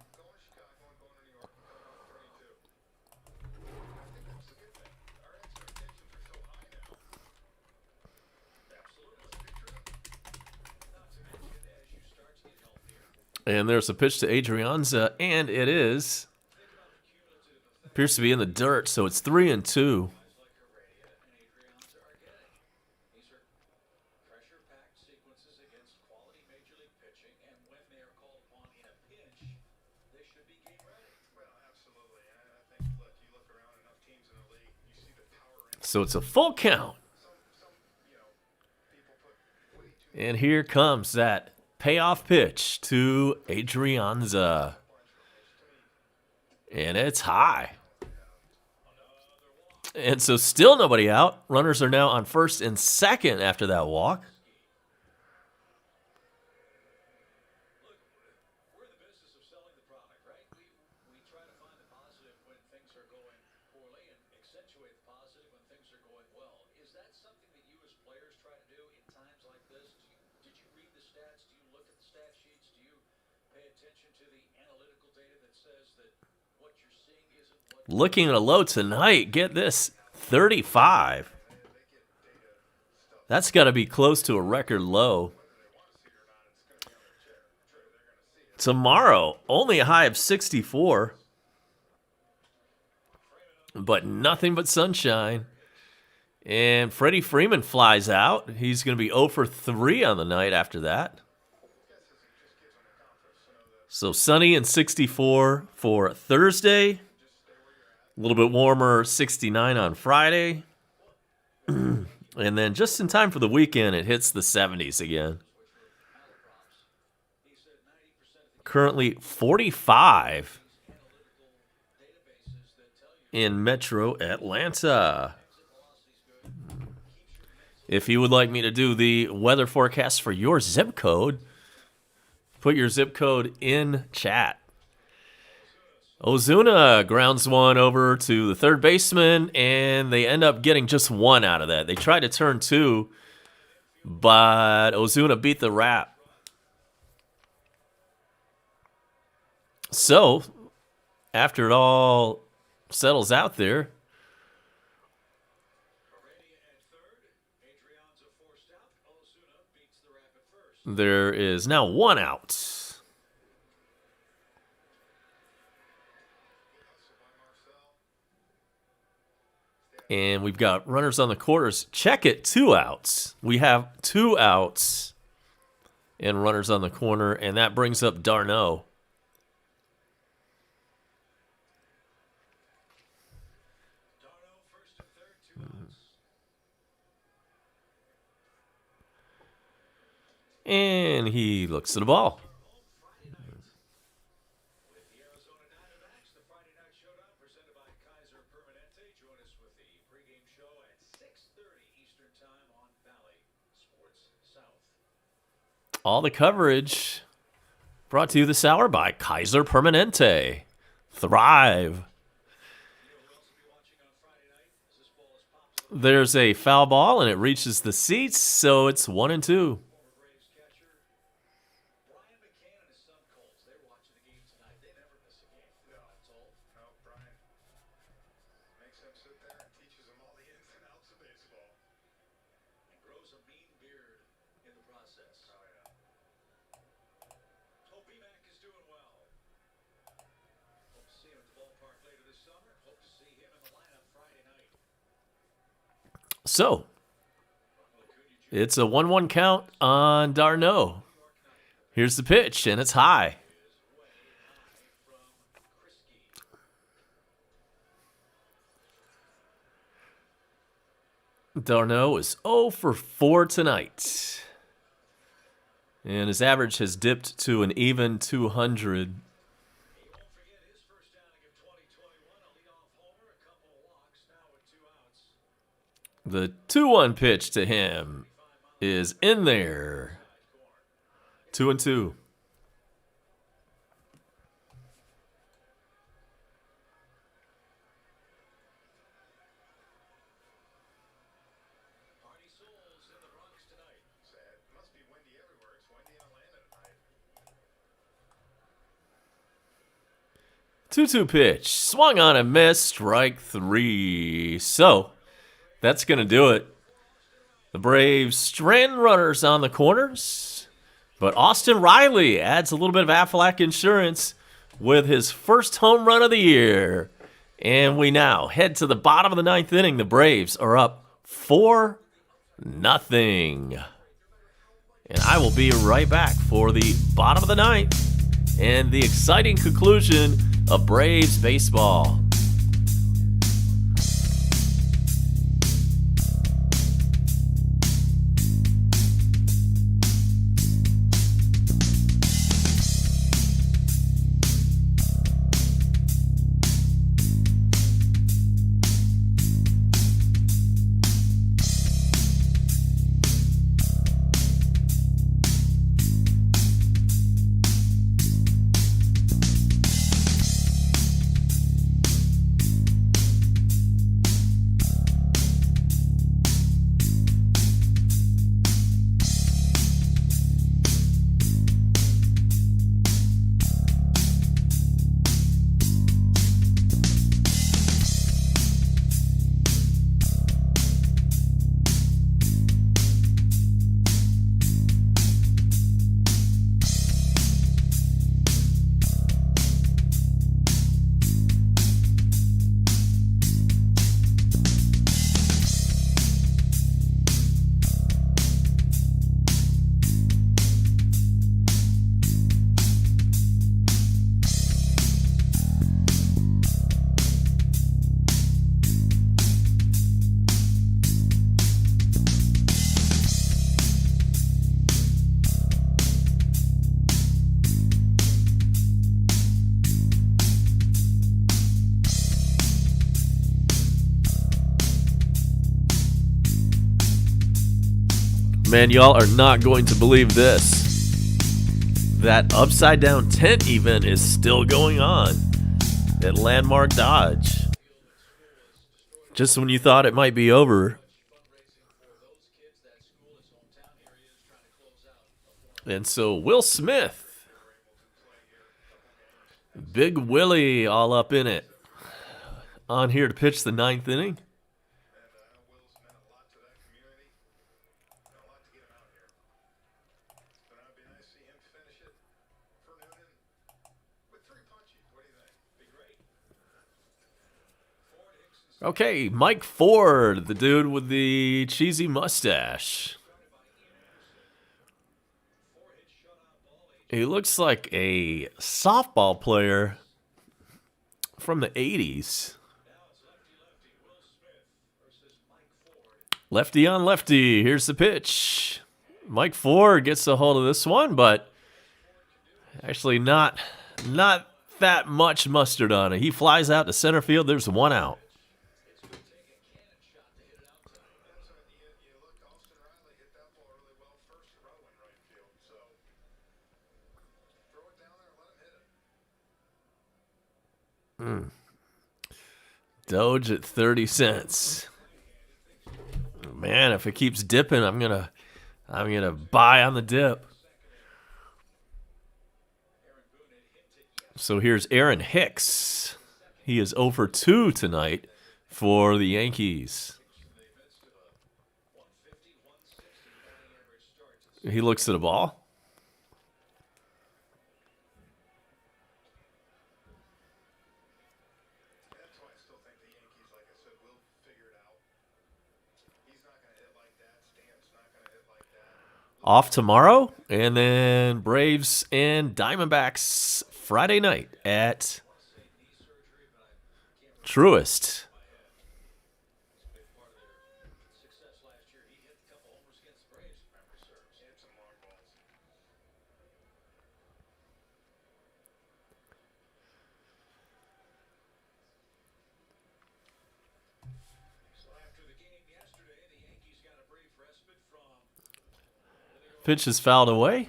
And there's a pitch to Adrianza, and it appears to be in the dirt, so it's 3-2. So it's a full count. And here comes that payoff pitch to Adrianza. And it's high. And so still nobody out. Runners are now on first and second after that walk. Looking at a low tonight, get this, 35. That's got to be close to a record low. Tomorrow, only a high of 64. but nothing but sunshine. And Freddie Freeman flies out. He's going to be 0 for 3 on the night after that. So sunny and 64 for Thursday. A little bit warmer, 69 on Friday. And then just in time for the weekend, it hits the 70s again. Currently 45 in Metro Atlanta. If you would like me to do the weather forecast for your zip code, put your zip code in chat. Ozuna grounds one over to the third baseman, and they end up getting just one out of that. They tried to turn two, but Ozuna beat the rap. So, after it all settles out there, there is now one out. And we've got runners on the corners. Check it, 2 outs. We have 2 outs and runners on the corner, and that brings up d'Arnaud. And he looks at the ball. All the coverage brought to you this hour by Kaiser Permanente. Thrive. There's a foul ball, and it reaches the seats, so it's 1-2. So, it's a 1-1 count on d'Arnaud. Here's the pitch, and it's high. d'Arnaud is 0 for 4 tonight. And his average has dipped to an even 200. The 2-1 pitch to him is in there. 2-2. Two-two pitch. Swung on and missed. Strike 3. So, that's going to do it. The Braves strand runners on the corners, but Austin Riley adds a little bit of Aflac insurance with his first home run of the year. And we now head to the bottom of the 9th inning. The Braves are up 4-0. And I will be right back for the bottom of the 9th and the exciting conclusion of Braves baseball. Man, y'all are not going to believe this. That upside down tent event is still going on at Landmark Dodge. Just when you thought it might be over. And so Will Smith, Big Willie, all up in it, on here to pitch the ninth inning. Okay, Mike Ford, the dude with the cheesy mustache. He looks like a softball player from the 80s. Lefty on lefty. Here's the pitch. Mike Ford gets a hold of this one, but actually not that much mustard on it. He flies out to center field. There's one out. Doge at 30 cents. Man, if it keeps dipping, I'm gonna buy on the dip. So here's Aaron Hicks. He is 0 for 2 tonight for the Yankees. He looks at a ball. Off tomorrow, and then Braves and Diamondbacks Friday night at Truist. Pitch is fouled away.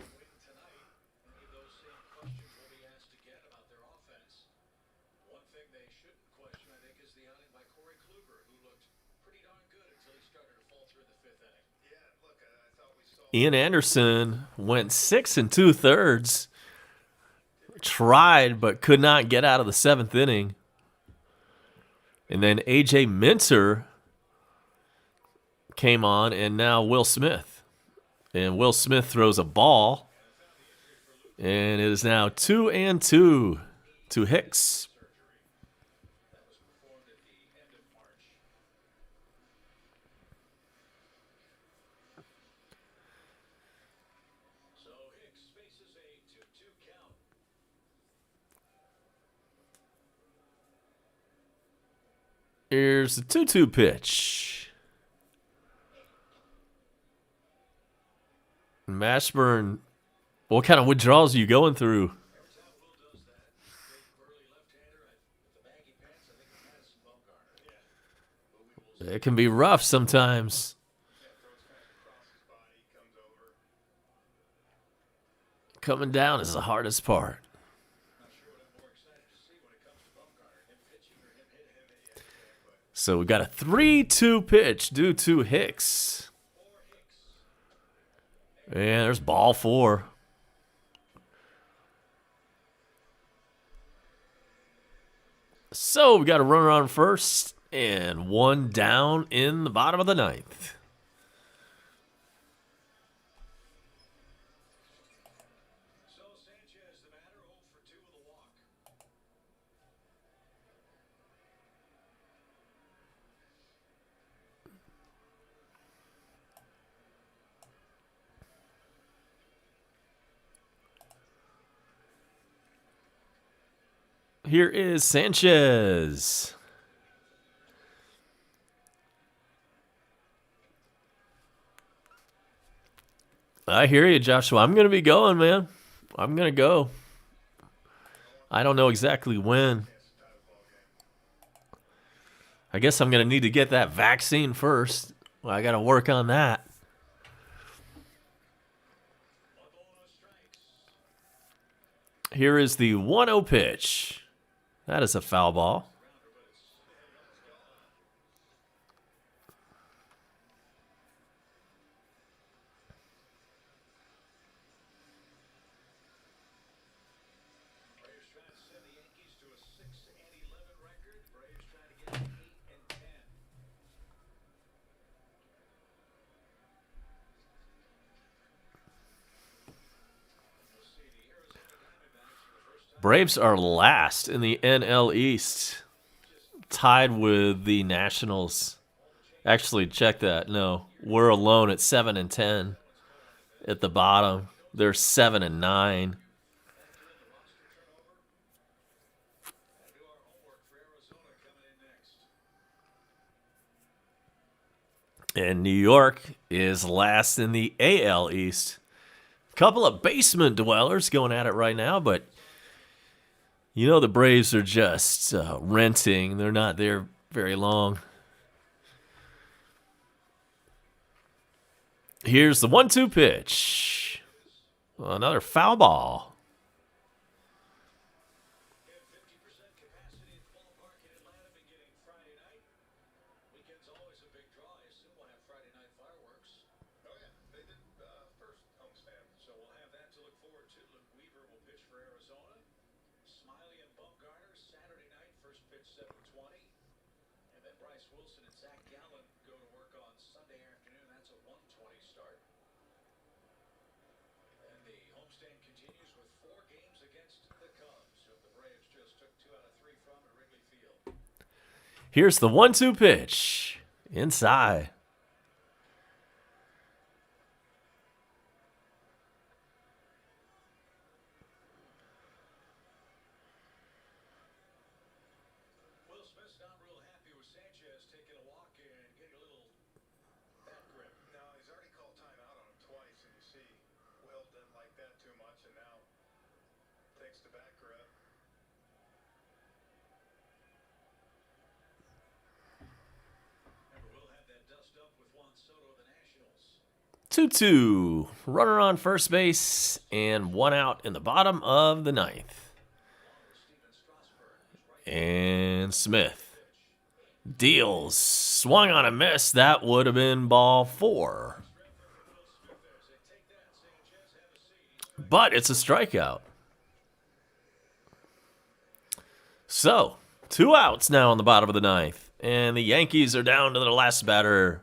Ian Anderson went 6 2/3. Tried but could not get out of the 7th inning. And then AJ Minter came on, and now Will Smith. And Will Smith throws a ball. And it is now 2-2 to Hicks. Here's the 2-2 pitch. Mashburn, what kind of withdrawals are you going through? It can be rough sometimes. Coming down is the hardest part. So we got a 3-2 pitch due to Hicks. And there's ball 4. So we got a runner on first and one down in the bottom of the 9th. Here is Sanchez. I hear you, Joshua. I'm going to be going, man. I'm going to go. I don't know exactly when. I guess I'm going to need to get that vaccine first. Well, I got to work on that. Here is the 1-0 pitch. That is a foul ball. Braves are last in the NL East, tied with the Nationals. Actually, check that. No, we're alone at 7-10 at the bottom. They're 7-9. And New York is last in the AL East. Couple of basement dwellers going at it right now, but you know the Braves are just renting. They're not there very long. Here's the 1-2 pitch. Another foul ball. Here's the 1-2 pitch. Inside. Two-two. Runner on first base and one out in the bottom of the ninth. And Smith deals. Swung on a miss. That would have been ball 4. But it's a strikeout. So, 2 outs now on the bottom of the ninth. And the Yankees are down to their last batter.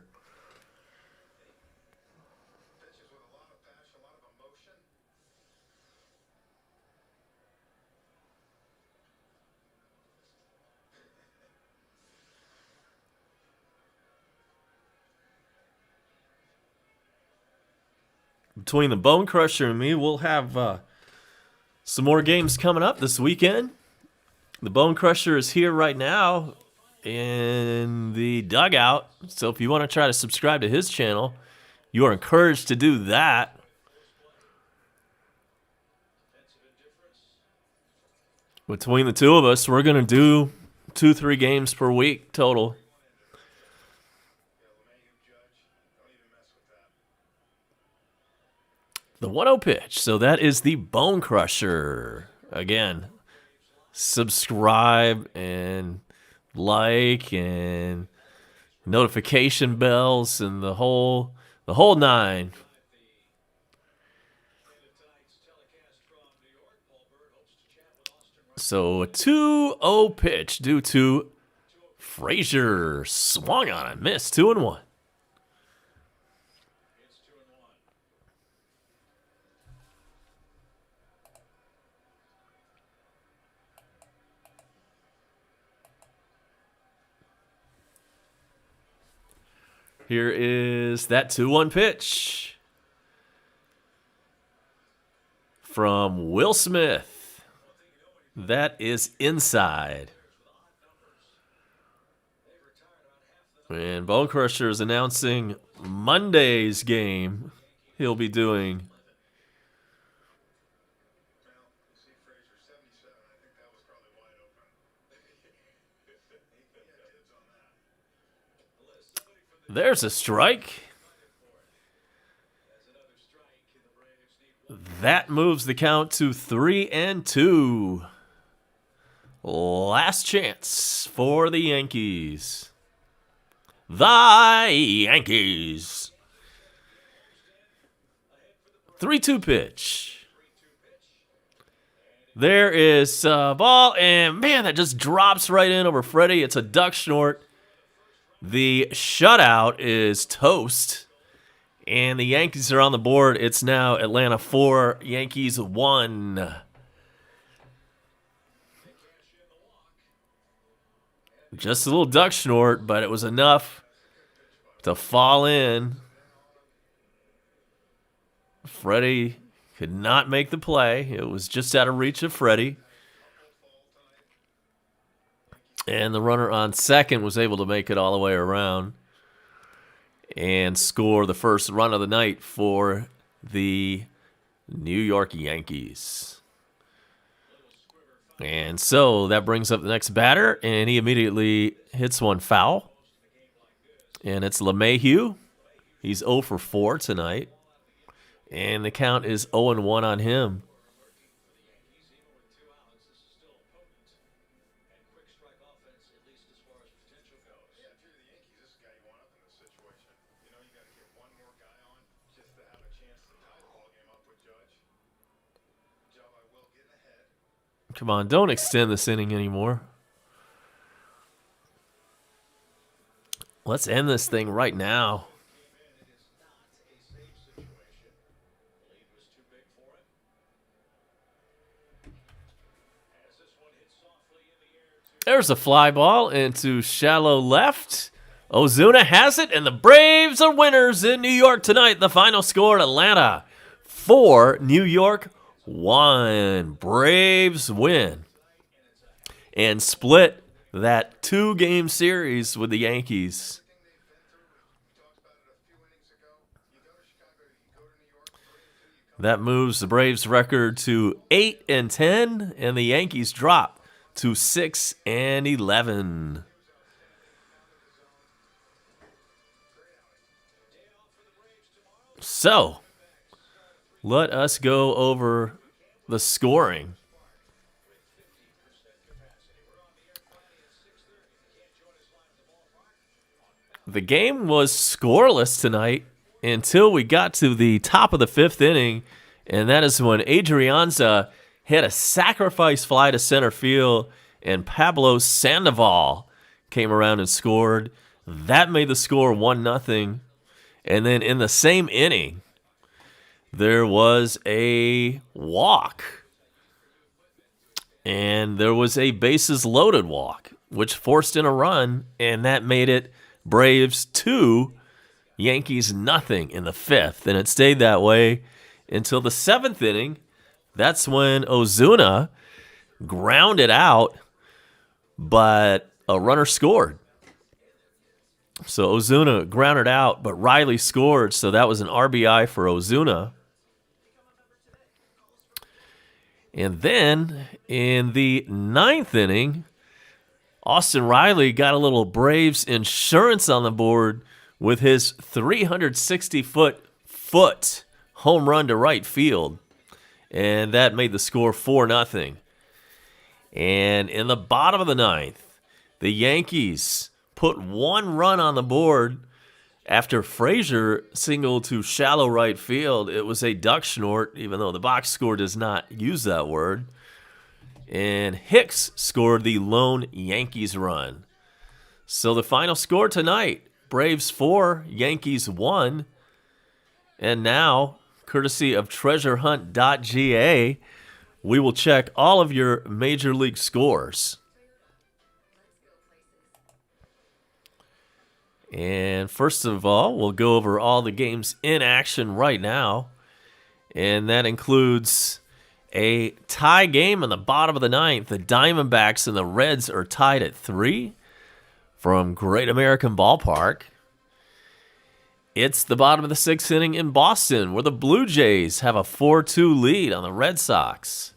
Between the Bone Crusher and me, we'll have some more games coming up this weekend. The Bone Crusher is here right now in the dugout. So if you want to try to subscribe to his channel, you are encouraged to do that. Between the two of us, we're going to do 2-3 games per week total. The 1-0 pitch. So that is the Bone Crusher. Again, subscribe and like and notification bells and the whole 9. So a 2-0 pitch due to Frazier. Swung on it, missed. 2-1. Here is that 2-1 pitch from Will Smith. That is inside. And Bone Crusher is announcing Monday's game he'll be doing. There's a strike. That moves the count to 3-2. Last chance for the Yankees. The Yankees. 3-2 pitch. There is a ball, and man, that just drops right in over Freddie. It's a duck short. The shutout is toast, and the Yankees are on the board. It's now Atlanta 4, Yankees 1. Just a little duck short, but it was enough to fall in. Freddie could not make the play. It was just out of reach of Freddie. And the runner on second was able to make it all the way around and score the first run of the night for the New York Yankees. And so that brings up the next batter, and he immediately hits one foul. And it's LeMahieu. He's 0 for 4 tonight. And the count is 0-1 on him. Come on, don't extend this inning anymore. Let's end this thing right now. There's a fly ball into shallow left. Ozuna has it, and the Braves are winners in New York tonight. The final score, Atlanta 4, New York 1. Braves win and split that 2-game series with the Yankees. That moves the Braves record to 8-10, and the Yankees drop to 6-11. So, let us go over the scoring. The game was scoreless tonight until we got to the top of the 5th inning, and that is when Adrianza hit a sacrifice fly to center field, and Pablo Sandoval came around and scored. That made the score 1-0. And then in the same inning, there was a walk. And there was a bases-loaded walk, which forced in a run, and that made it Braves 2, Yankees 0 in the 5th. And it stayed that way until the 7th inning. That's when Ozuna grounded out, but a runner scored. So Ozuna grounded out, but Riley scored, so that was an RBI for Ozuna. And then in the 9th inning, Austin Riley got a little Braves insurance on the board with his 360-foot home run to right field. And that made the score 4-0. And in the bottom of the 9th, the Yankees put 1 run on the board after Frazier singled to shallow right field. It was a duck short, even though the box score does not use that word. And Hicks scored the lone Yankees run. So the final score tonight, Braves 4, Yankees 1. And now, courtesy of treasurehunt.ga, we will check all of your Major League scores. And first of all, we'll go over all the games in action right now. And that includes a tie game in the bottom of the 9th. The Diamondbacks and the Reds are tied at 3 from Great American Ballpark. It's the bottom of the 6th inning in Boston, where the Blue Jays have a 4-2 lead on the Red Sox.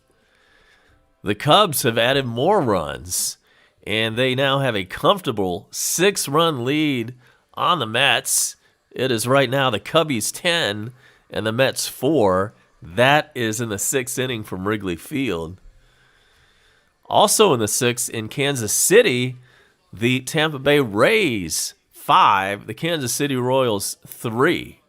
The Cubs have added more runs, and they now have a comfortable 6-run lead on the Mets. It is right now the Cubbies 10 and the Mets 4. That is in the 6th inning from Wrigley Field. Also in the 6th in Kansas City, the Tampa Bay Rays 5, the Kansas City Royals 3.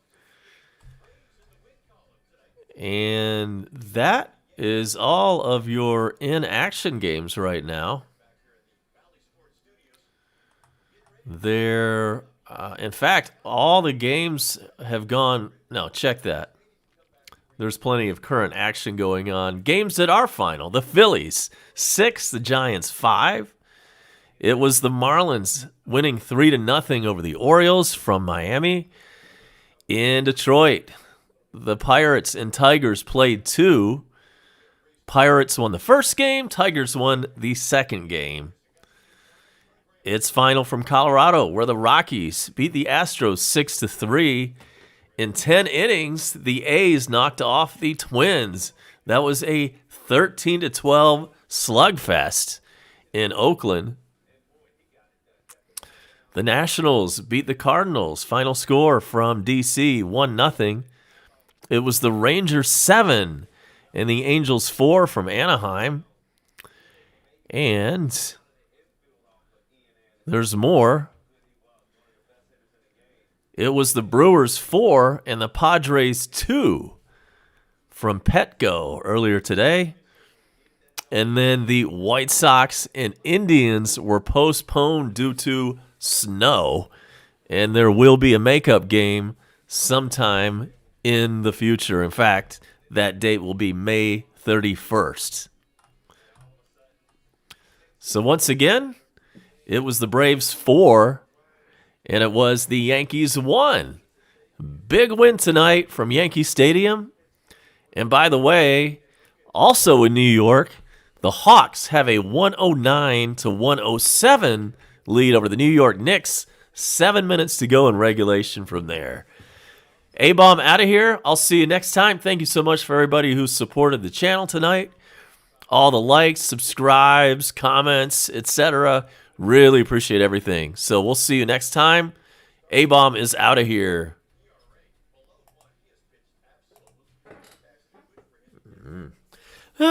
And that is all of your in-action games right now. In fact, all the games have gone. No, check that. There's plenty of current action going on. Games that are final. The Phillies 6, the Giants 5. It was the Marlins winning 3-0 over the Orioles from Miami. In Detroit, the Pirates and Tigers played 2. Pirates won the first game. Tigers won the second game. It's final from Colorado, where the Rockies beat the Astros 6-3. In 10 innings, the A's knocked off the Twins. That was a 13-12 slugfest in Oakland. The Nationals beat the Cardinals. Final score from D.C., 1-0. It was the Rangers 7 and the Angels 4 from Anaheim. And there's more. It was the Brewers 4 and the Padres 2 from Petco earlier today. And then the White Sox and Indians were postponed due to snow. And there will be a makeup game sometime in the future. In fact, that date will be May 31st. So once again, it was the Braves 4, and it was the Yankees 1. Big win tonight from Yankee Stadium. And by the way, also in New York, the Hawks have a 109-107 lead over the New York Knicks. 7 minutes to go in regulation from there. A-Bomb out of here. I'll see you next time. Thank you so much for everybody who supported the channel tonight. All the likes, subscribes, comments, etc. Really appreciate everything. So we'll see you next time. A-Bomb is out of here.